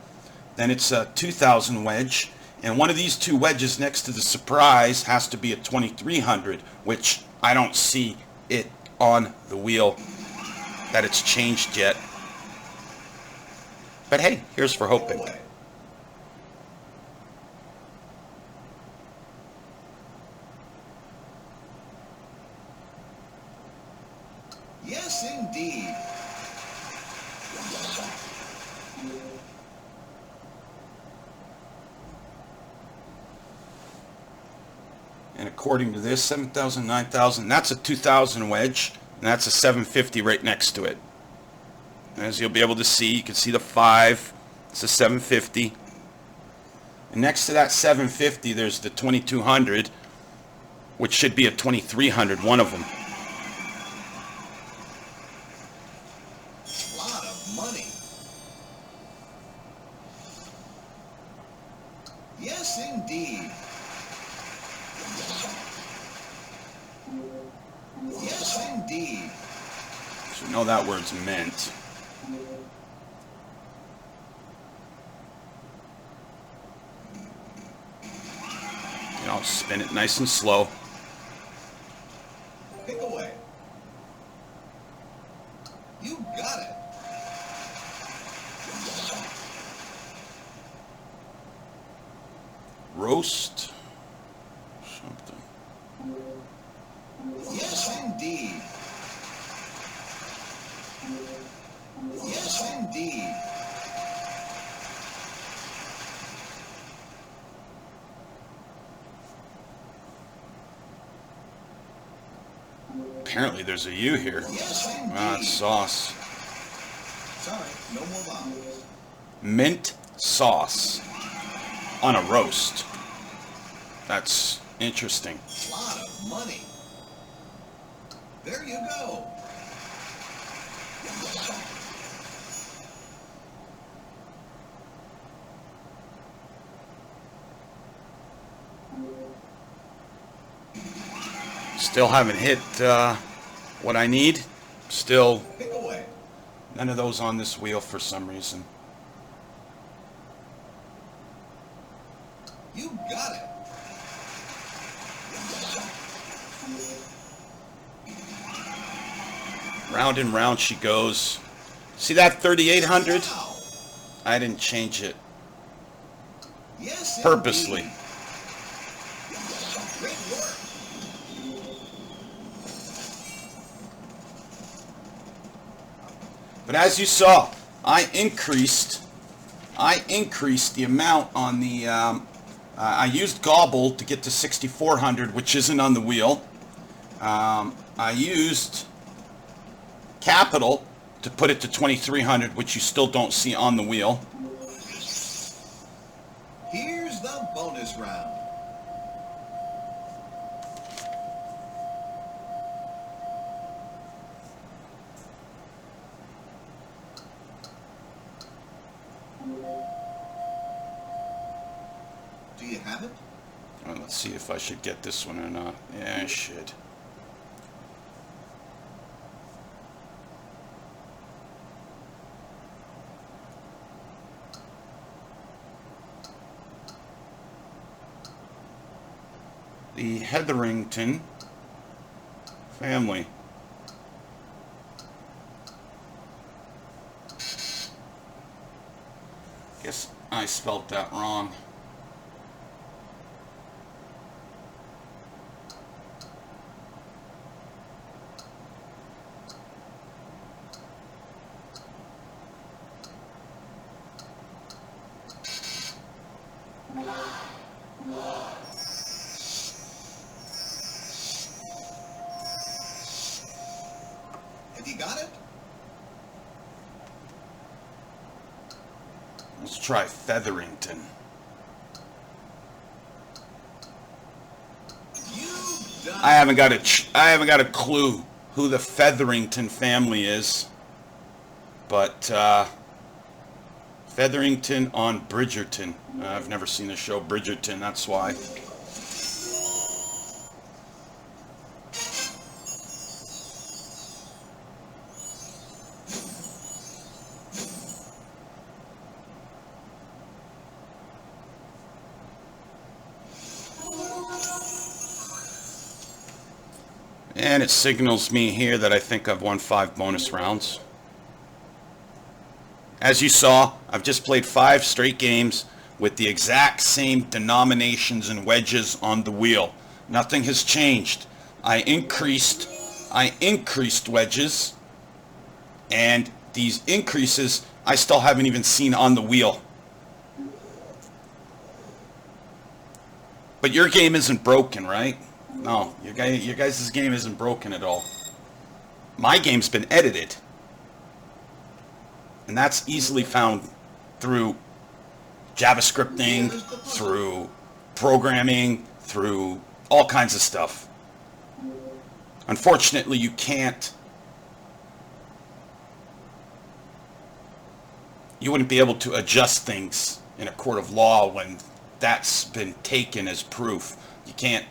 Then it's a 2,000 wedge. And one of these two wedges next to the surprise has to be a 2,300, which I don't see it on the wheel that it's changed yet. But hey, here's for hoping. Yes, indeed. And according to this, 7,000, 9,000, that's a 2,000 wedge, and that's a 750 right next to it. As you'll be able to see, you can see the 5, it's a 750. And next to that 750, there's the 2,200, which should be a 2,300, one of them. A lot of money. Yes, indeed. Yes, indeed. So you know that word's meant. You know, spin it nice and slow. Pick away. You got it. Roast. Something. Yes, indeed. Yes, indeed. Apparently there's a U here. Yes, indeed. Ah, it's sauce. Sorry, no more vowels. Mint sauce on a roast. That's interesting. A lot of money. There you go. Still haven't hit what I need. Still Pick away. none of those on this wheel for some reason. You got it. Round and round she goes. See that 3,800? Wow. I didn't change it Yes, purposely. indeed. Great work. But as you saw, I increased the amount on the, I used Gobble to get to 6,400, which isn't on the wheel. I used Capital to put it to 2,300, which you still don't see on the wheel. Here's the bonus round. Do you have it? Well, let's see if I should get this one or not. Yeah, I should. the Hetherington family. Guess I spelled that wrong. Have you got it? Let's try Featherington. I haven't got a clue who the Featherington family is, but Featherington on Bridgerton. I've never seen the show Bridgerton, that's why. And it signals me here that I think I've won 5 bonus rounds. As you saw, I've just played 5 straight games with the exact same denominations and wedges on the wheel. Nothing has changed. I increased wedges, and these increases I still haven't even seen on the wheel. But your game isn't broken, right? No, your guys' game isn't broken at all. My game's been edited. And that's easily found through JavaScripting, through programming, through all kinds of stuff. Unfortunately, you wouldn't be able to adjust things in a court of law when that's been taken as proof. You can't,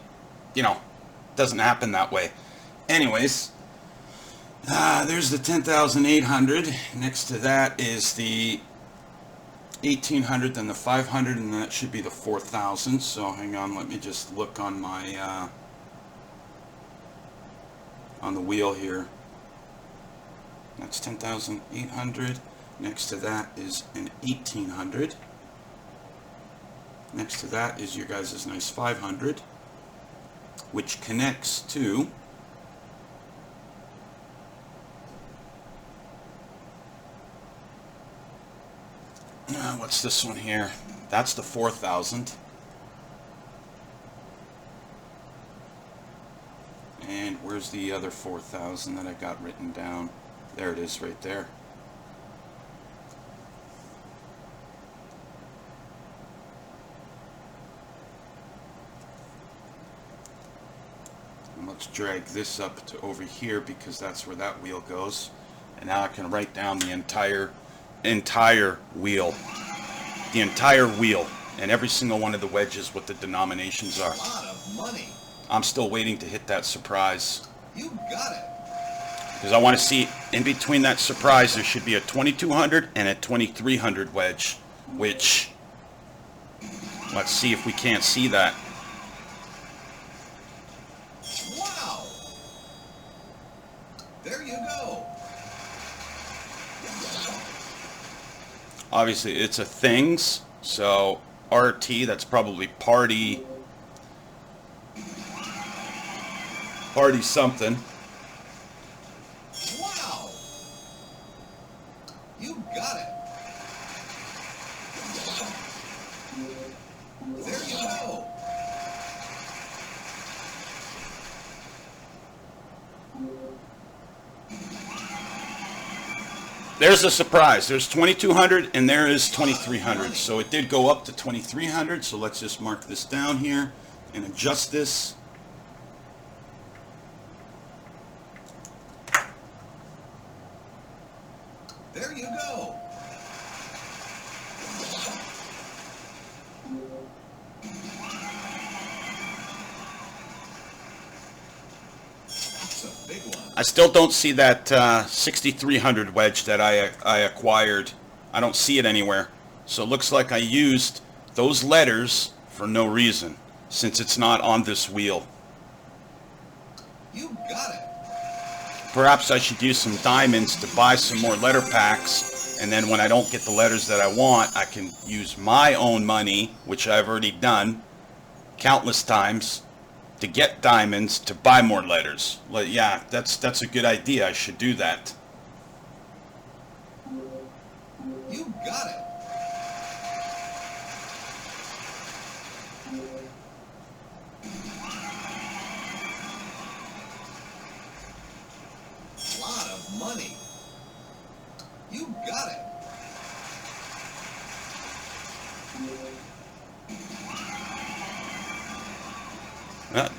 it doesn't happen that way. Anyways, there's the 10,800. Next to that is the 1,800, then the 500, and that should be the 4,000. So hang on, let me just look on my on the wheel here. That's 10,800. Next to that is an 1,800. Next to that is your guys' nice 500, which connects to what's this one here? That's the 4,000. And where's the other 4,000 that I got written down? There it is right there. And let's drag this up to over here because that's where that wheel goes. And now I can write down the entire wheel. The entire wheel. And every single one of the wedges, what the denominations are. A lot of money. I'm still waiting to hit that surprise. You got it. Because I want to see, in between that surprise, there should be a 2,200 and a 2,300 wedge. Which, let's see if we can't see that. Wow. There you go. Obviously, it's a things, so RT, that's probably party something. Wow. You got it. There you go. There's a surprise. There's 2,200 and there is 2,300. So it did go up to 2,300. So let's just mark this down here and adjust this. There you go. That's a big one. I still don't see that 6,300 wedge that I acquired. I don't see it anywhere. So it looks like I used those letters for no reason. since it's not on this wheel. You got it. Perhaps I should use some diamonds to buy some more letter packs, and then when I don't get the letters that I want, I can use my own money, which I've already done countless times, to get diamonds to buy more letters. Yeah, that's a good idea. I should do that. You got it. Lot of money. You got it.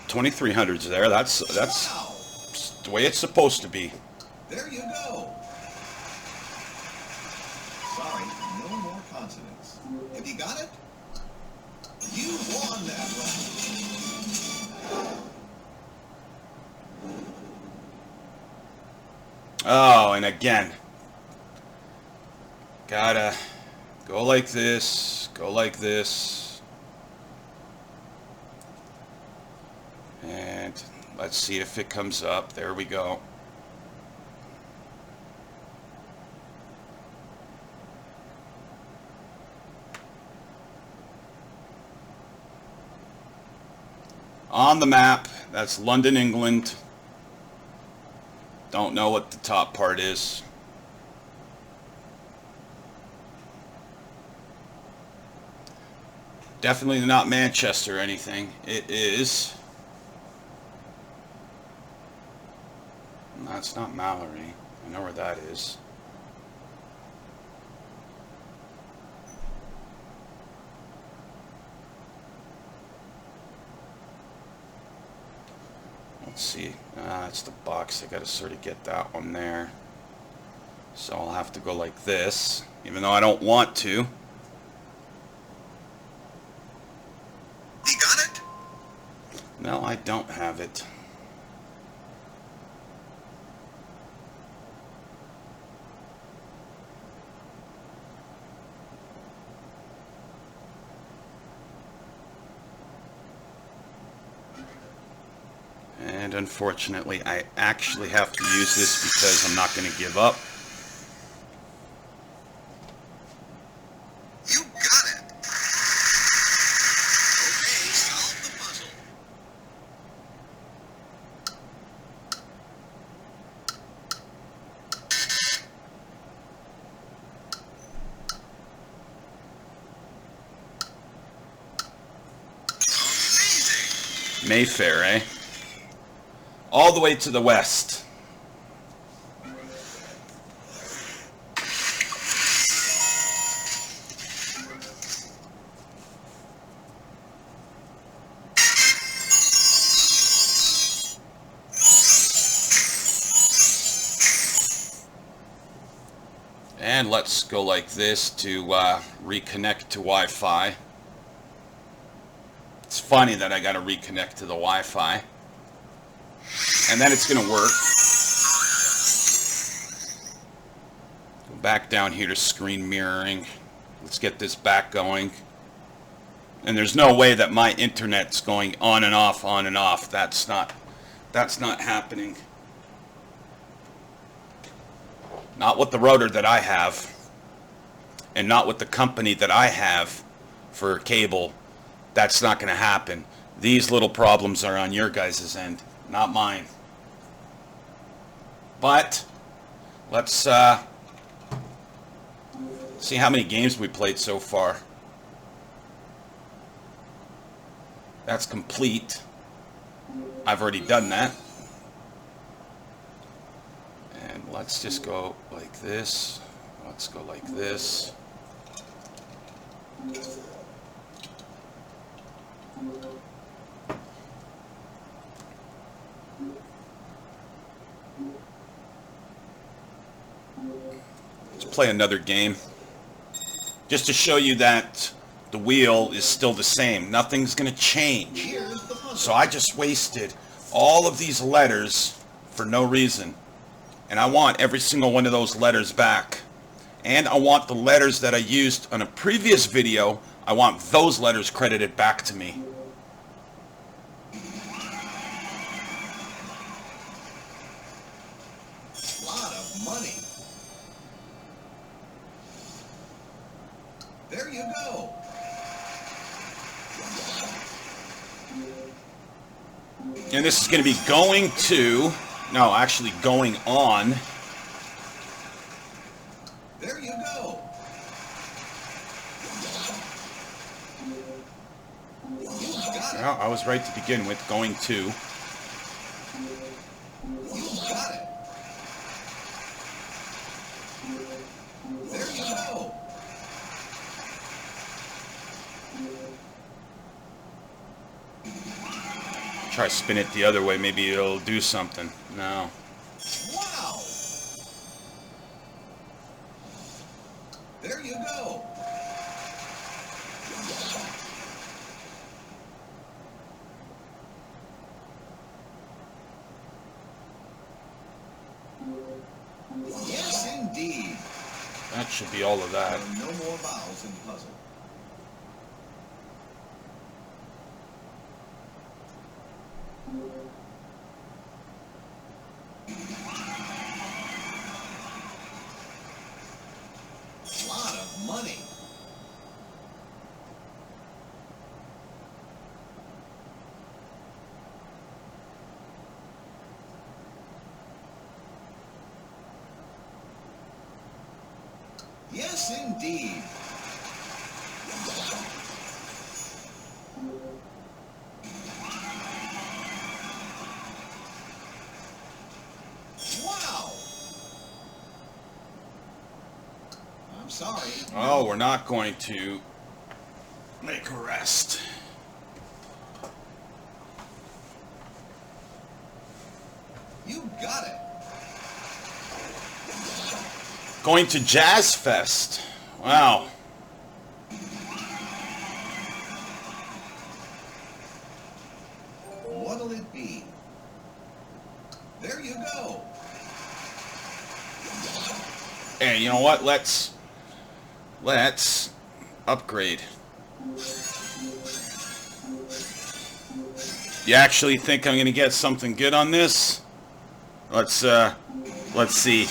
2,300's there. That's Wow. the way it's supposed to be. There you go. Sorry, no more consonants. Have you got it? You won that round. Oh, and again, gotta go like this, go like this, and let's see if it comes up. There we go. On the map, that's London, England. Don't know what the top part is. Definitely not Manchester or anything. It is. No, it's not Mallory. I know where that is. Let's see. It's the box. I gotta sort of get that one there. So I'll have to go like this, even though I don't want to. You got it? No, I don't have it. And unfortunately, I actually have to use this because I'm not going to give up. You got it. Okay, solve the puzzle. Amazing. Mayfair, eh? All the way to the west. And let's go like this to reconnect to Wi-Fi. It's funny that I got to reconnect to the Wi-Fi. And then it's going to work. Go back down here to screen mirroring. Let's get this back going. And there's no way that my internet's going on and off, on and off. That's not happening. Not with the router that I have. And not with the company that I have for cable. That's not going to happen. These little problems are on your guys' end, not mine. But let's see how many games we played so far. That's complete. I've already done that. And let's just go like this. Let's go like this. Let's play another game. Just to show you that the wheel is still the same. Nothing's going to change. So I just wasted all of these letters for no reason. And I want every single one of those letters back. And I want the letters that I used on a previous video, I want those letters credited back to me. There you go. And this is going to be going to, no, actually going on. There you go. You got it. Well, I was right to begin with, going to. You got it. There you go. Try to spin it the other way, maybe it'll do something. No. Wow. There you go. Yes, indeed. That should be all of that. There are no more vowels in the puzzle. Lot of money. Yes, indeed. Wow. I'm sorry. Oh, we're not going to make a rest. You got it. Going to Jazz Fest. Wow. What'll it be? There you go. Hey, you know what? Let's upgrade. You actually think I'm gonna get something good on this? Let's see.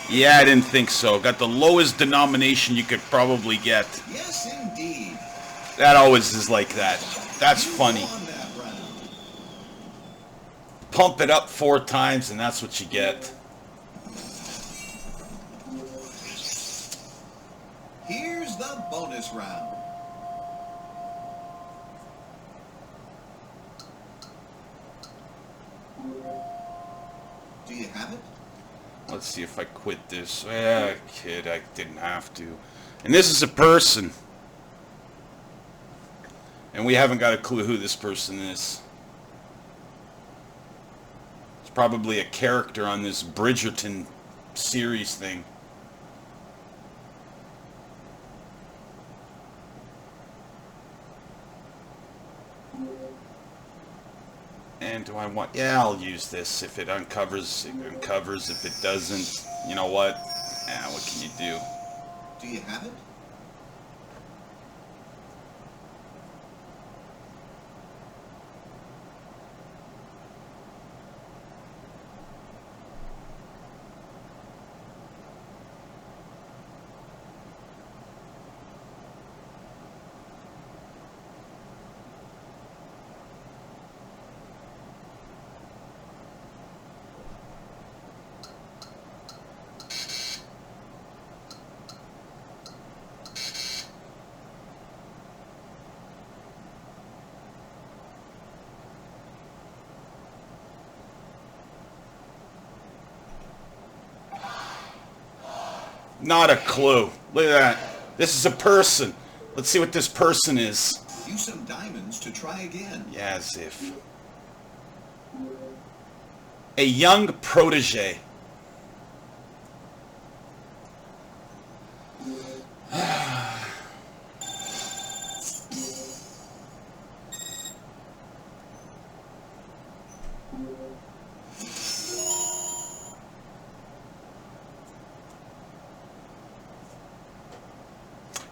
Yeah, I didn't think so. Got the lowest denomination you could probably get. Yes, indeed. That always is like that. That's funny. On that round. Pump it up 4 times and that's what you get. Here's the bonus round. Do you have it? Let's see if I quit this. Kid, I didn't have to. And this is a person. And we haven't got a clue who this person is. It's probably a character on this Bridgerton series thing. And do I want... Yeah, I'll use this. If it uncovers, it uncovers. If it doesn't, you know what? What can you do? Do you have it? Not a clue. Look at that. This is a person. Let's see what this person is. Use some diamonds to try again. Yeah, as if. A young protege.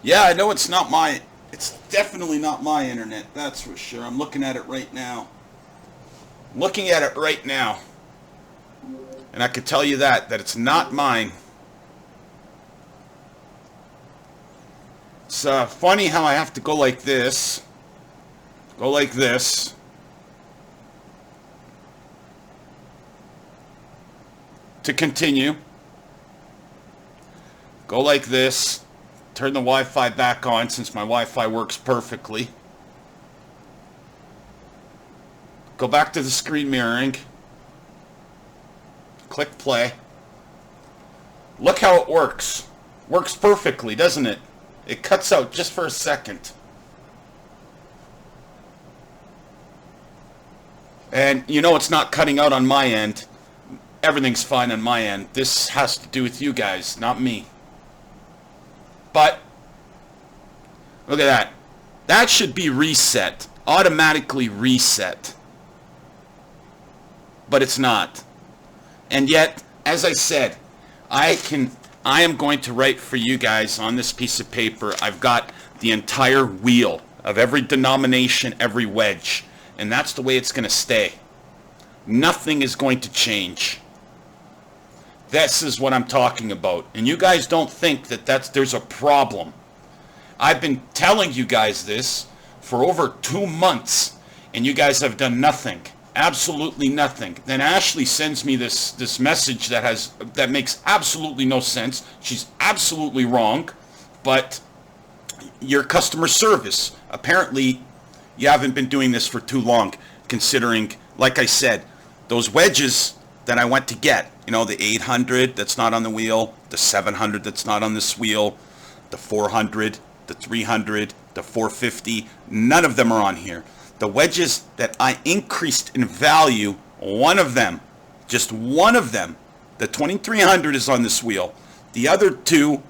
Yeah, I know it's not my... It's definitely not my internet, that's for sure. I'm looking at it right now. Looking at it right now. And I could tell you that it's not mine. It's funny how I have to go like this. Go like this. To continue. Go like this. Turn the Wi-Fi back on since my Wi-Fi works perfectly. Go back to the screen mirroring. Click play. Look how it works. Works perfectly, doesn't it? It cuts out just for a second. And you know it's not cutting out on my end. Everything's fine on my end. This has to do with you guys, not me. But, look at that. That should be reset. Automatically reset. But it's not. And yet, as I said, I am going to write for you guys on this piece of paper. I've got the entire wheel of every denomination, every wedge. And that's the way it's going to stay. Nothing is going to change. This is what I'm talking about. And you guys don't think that there's a problem. I've been telling you guys this for over 2 months, and you guys have done nothing. Absolutely nothing. Then Ashley sends me this message that makes absolutely no sense. She's absolutely wrong. But your customer service, apparently you haven't been doing this for too long, considering, like I said, those wedges that I went to get, you know, the 800 that's not on the wheel, the 700 that's not on this wheel, the 400, the 300, the 450, none of them are on here. The wedges that I increased in value, one of them, just one of them, the 2300 is on this wheel. The other two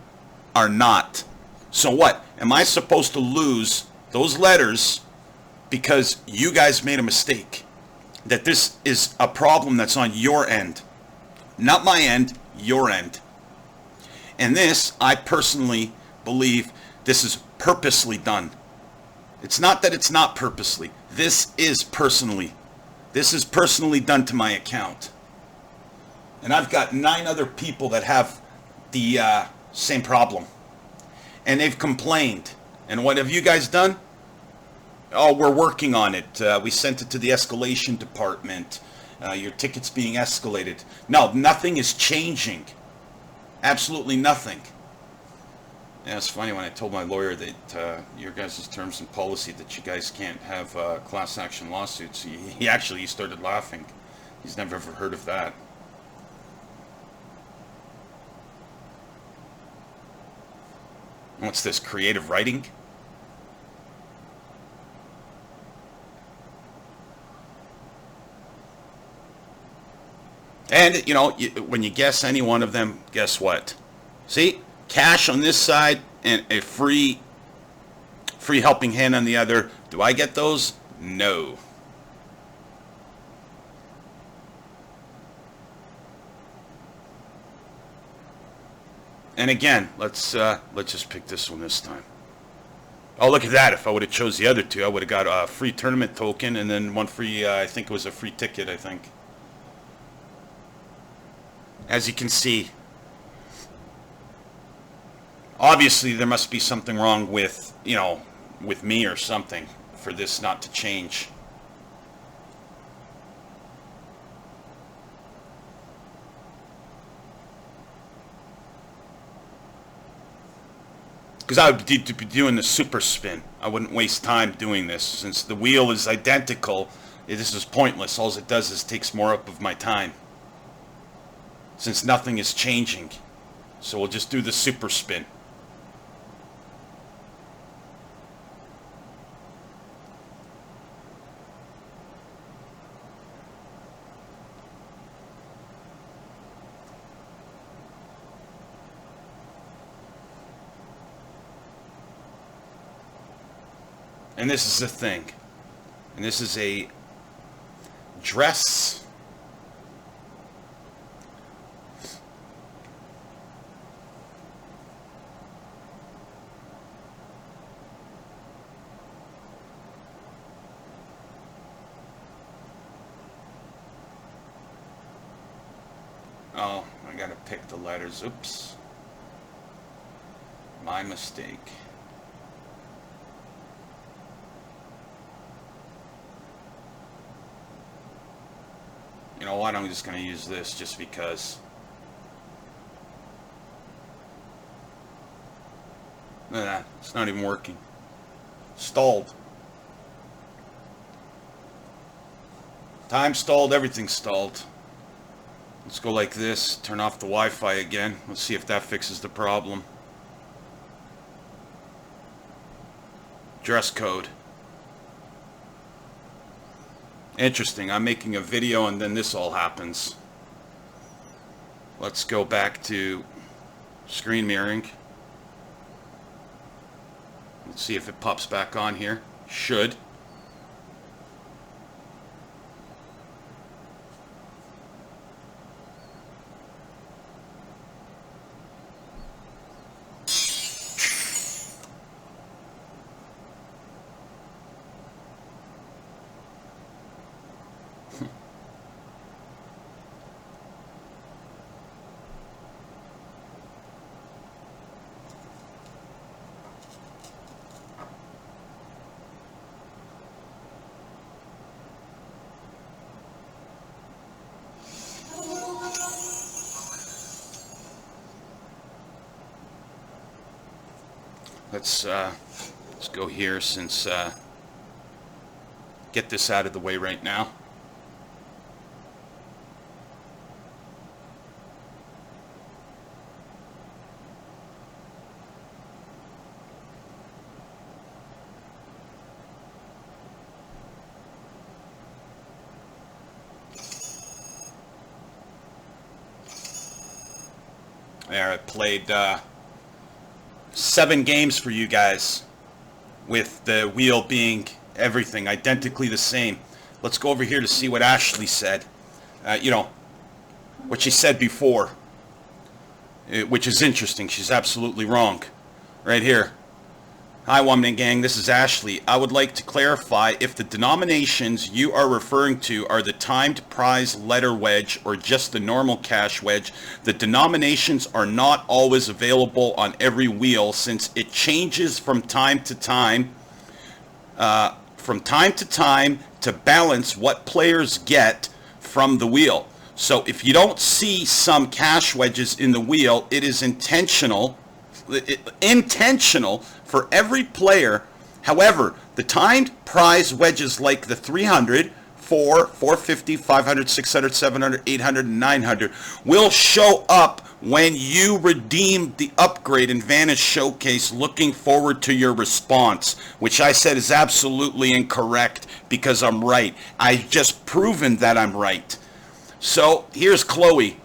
are not. So what? Am I supposed to lose those letters because you guys made a mistake? That this is a problem that's on your end. Not my end, your end. And this, I personally believe, this is purposely done. It's not that it's not purposely. This is personally. This is personally done to my account. And I've got 9 other people that have the same problem. And they've complained. And what have you guys done? Oh, we're working on it. We sent it to the escalation department. Your ticket's being escalated. No, nothing is changing. Absolutely nothing. Yeah, it's funny when I told my lawyer that your guys' terms and policy that you guys can't have class action lawsuits. He started laughing. He's never ever heard of that. What's this, creative writing? And, you know, when you guess any one of them, guess what? See? Cash on this side and a free helping hand on the other. Do I get those? No. And again, let's just pick this one this time. Oh, look at that. If I would have chose the other two, I would have got a free tournament token and then one free, I think it was a free ticket, I think. As you can see, obviously there must be something wrong with, you know, with me or something for this not to change. Because I would be doing the super spin. I wouldn't waste time doing this. Since the wheel is identical, this is pointless. All it does is takes more up of my time. Since nothing is changing. So we'll just do the super spin. And this is the thing. And this is a dress. Oh, I gotta pick the letters. Oops. My mistake. You know what? I'm just going to use this just because. Look at that. It's not even working. Stalled. Time stalled. Everything stalled. Let's go like this. Turn off the Wi-Fi again. Let's see if that fixes the problem. Dress code. Interesting. I'm making a video and then this all happens. Let's go back to screen mirroring. Let's see if it pops back on here. Should. Let's go here since get this out of the way right now. There, I played 7 games for you guys, with the wheel being everything, identically the same. Let's go over here to see what Ashley said. You know, what she said before, which is interesting. She's absolutely wrong. Right here. Hi, Woman and Gang. This is Ashley. I would like to clarify if the denominations you are referring to are the timed prize letter wedge or just the normal cash wedge. The denominations are not always available on every wheel since it changes from time to time. To balance what players get from the wheel. So if you don't see some cash wedges in the wheel, it is intentional for every player. However, the timed prize wedges like the 300, 450, 500, 600, 700, 800, and 900 will show up when you redeem the upgrade in Vanish Showcase. Looking forward to your response, which I said is absolutely incorrect because I'm right. I just proven that I'm right. So here's Chloe.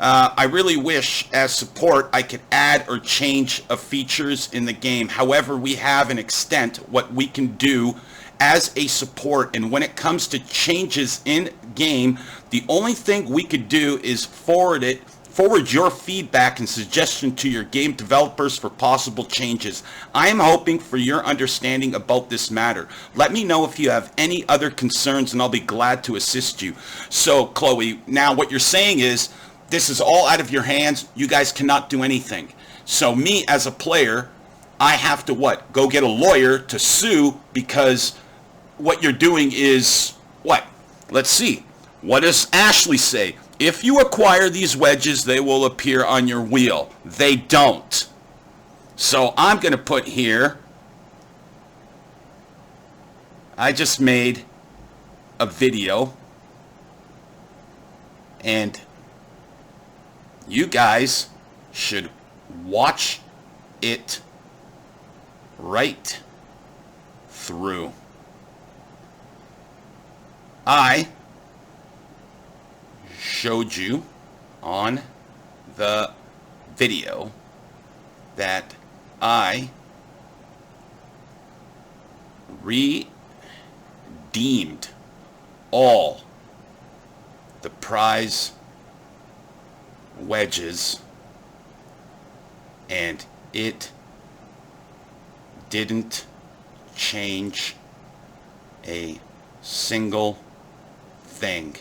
I really wish, as support, I could add or change features in the game. However, we have an extent what we can do as a support, and when it comes to changes in game, the only thing we could do is forward your feedback and suggestion to your game developers for possible changes. I am hoping for your understanding about this matter. Let me know if you have any other concerns and I'll be glad to assist you. So, Chloe, now what you're saying is this is all out of your hands. You guys cannot do anything. So me as a player, I have to what? Go get a lawyer to sue because what you're doing is what? Let's see. What does Ashley say? If you acquire these wedges, they will appear on your wheel. They don't. So I'm going to put here, I just made a video and you guys should watch it right through. I showed you on the video that I redeemed all the prize wedges and it didn't change a single thing.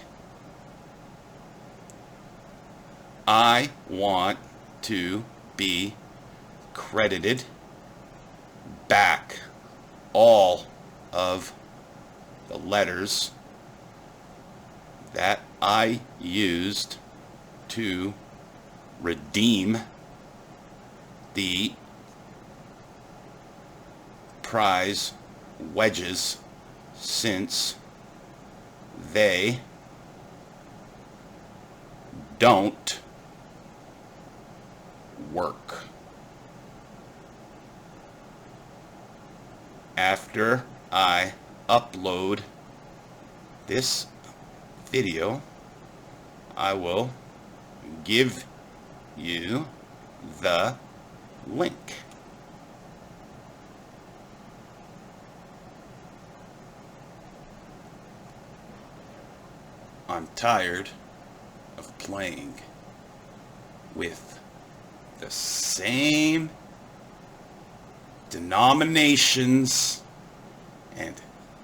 I want to be credited back all of the letters that I used to redeem the prize wedges, since they don't work. After I upload this video, I will give you the link. I'm tired of playing with the same denominations and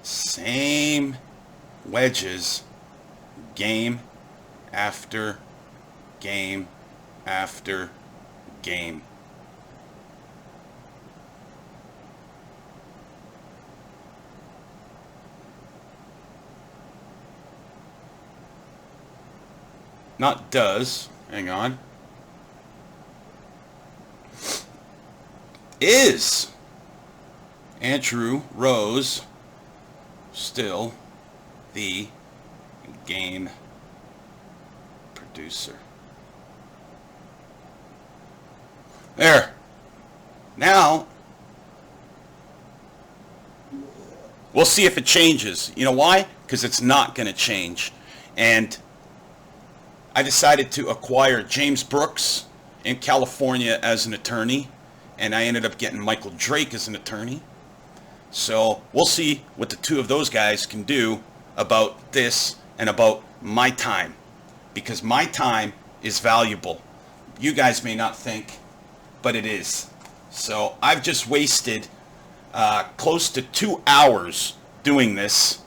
same wedges game after game after game. Not does, hang on. Is Andrew Rose still the game producer? There. Now, we'll see if it changes. You know why? Because it's not going to change. And I decided to acquire James Brooks in California as an attorney, and I ended up getting Michael Drake as an attorney. So we'll see what the two of those guys can do about this and about my time, because my time is valuable. You guys may not think, but it is. So I've just wasted close to 2 hours doing this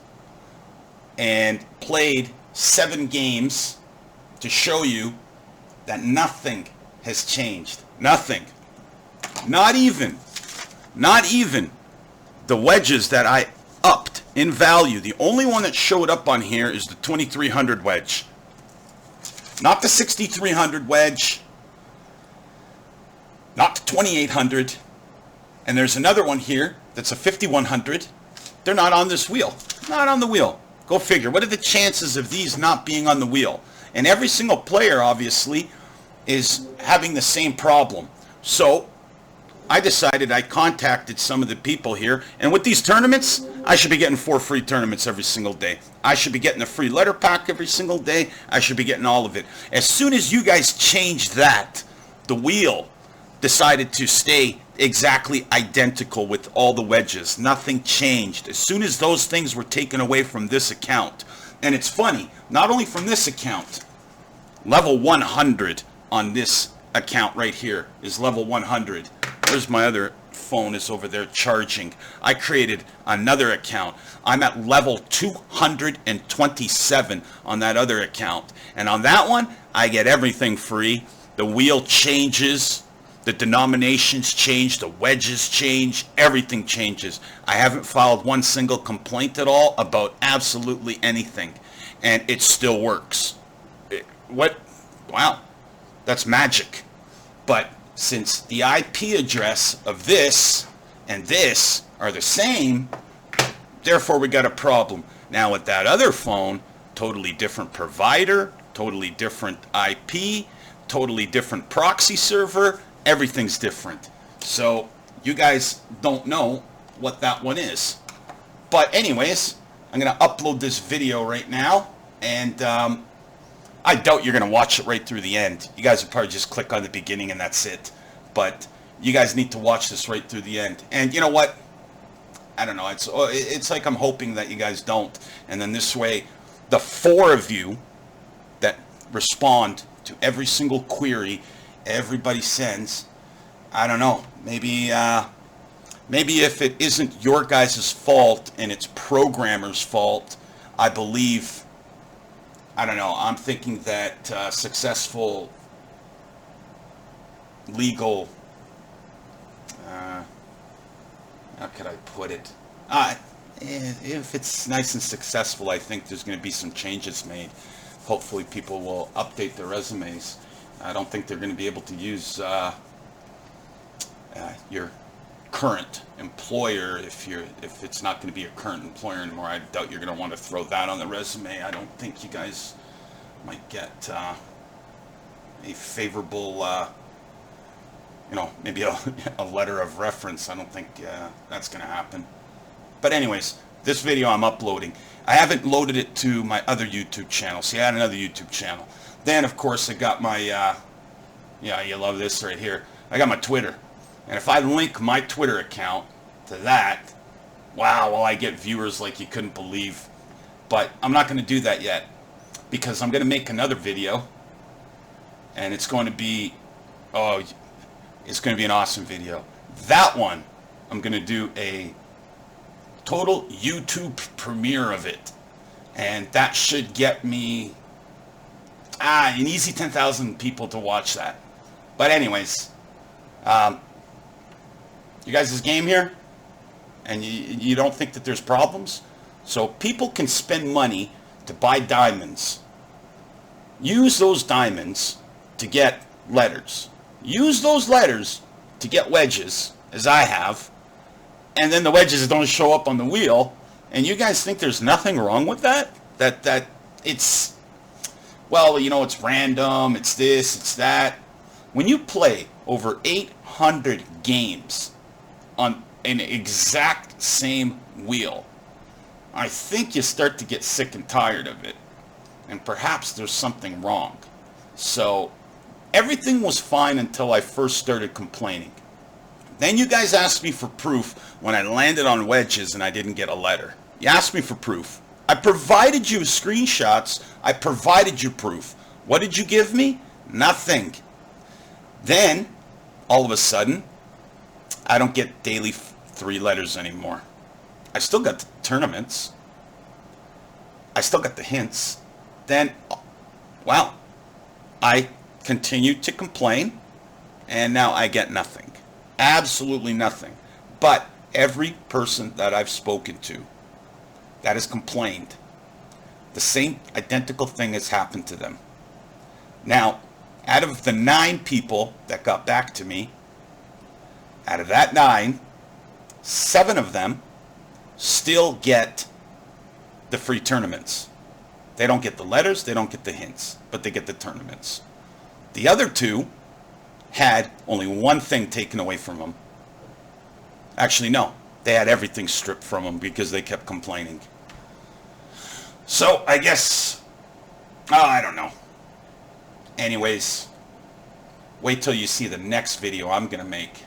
and played 7 games to show you that nothing has changed. Nothing. Not even the wedges that I upped in value. The only one that showed up on here is the 2300 wedge. Not the 6300 wedge. Not the 2800. And there's another one here that's a 5100. They're not on this wheel. Not on the wheel. Go figure. What are the chances of these not being on the wheel? And every single player, obviously, is having the same problem. So I decided, I contacted some of the people here, and with these tournaments, I should be getting 4 free tournaments every single day. I should be getting a free letter pack every single day. I should be getting all of it. As soon as you guys changed that, the wheel decided to stay exactly identical with all the wedges. Nothing changed. As soon as those things were taken away from this account, and it's funny, not only from this account, level 100 on this account right here is level 100. There's my other phone is over there charging. I created another account. I'm at level 227 on that other account. And on that one, I get everything free. The wheel changes. The denominations change. The wedges change. Everything changes. I haven't filed one single complaint at all about absolutely anything. And it still works. What? Wow. That's magic. But since the IP address of this and this are the same, therefore we got a problem. Now with that other phone, totally different provider, totally different IP, totally different proxy server, everything's different. So you guys don't know what that one is. But anyways, I'm going to upload this video right now, and I doubt you're going to watch it right through the end. You guys will probably just click on the beginning and that's it. But you guys need to watch this right through the end. And you know what? I don't know. It's like I'm hoping that you guys don't. And then this way, the 4 of you that respond to every single query everybody sends, I don't know. Maybe if it isn't your guys' fault and it's programmers' fault, I believe, I don't know, I'm thinking that successful legal, how could I put it? If it's nice and successful, I think there's going to be some changes made. hopefully people will update their resumes. I don't think they're going to be able to use your current employer if it's not going to be your current employer anymore. I doubt you're going to want to throw that on the resume. I don't think you guys might get a favorable, maybe a letter of reference. I don't think that's going to happen. But anyways, this video I'm uploading. I haven't loaded it to my other YouTube channel. See, I had another YouTube channel. Then, of course, I got my, yeah, you love this right here. I got my Twitter. And if I link my Twitter account to that, wow, well, I get viewers like you couldn't believe. But I'm not going to do that yet, because I'm going to make another video. And it's going to be, oh, it's going to be an awesome video. That one, I'm going to do a total YouTube premiere of it. And that should get me an easy 10,000 people to watch that. But anyways, you guys' game here, and you don't think that there's problems? So people can spend money to buy diamonds. Use those diamonds to get letters. Use those letters to get wedges, as I have, and then the wedges don't show up on the wheel, and you guys think there's nothing wrong with that? That it's, well, it's random, it's this, it's that. When you play over 800 games on an exact same wheel, I think you start to get sick and tired of it, and perhaps there's something wrong. So everything was fine until I first started complaining. Then you guys asked me for proof when I landed on wedges and I didn't get a letter. You asked me for proof. I provided you screenshots. I provided you proof. What did you give me? Nothing. Then, all of a sudden, I don't get daily 3 letters anymore. I still got the tournaments. I still got the hints. Then, well, I continued to complain, and now I get nothing. Absolutely nothing. But every person that I've spoken to that has complained, the same identical thing has happened to them. Now, out of the 9 people that got back to me, out of that 9, 7 of them still get the free tournaments. They don't get the letters, they don't get the hints, but they get the tournaments. The other 2 had only one thing taken away from them. Actually, no. They had everything stripped from them because they kept complaining. So, I guess, I don't know. Anyways, wait till you see the next video I'm going to make.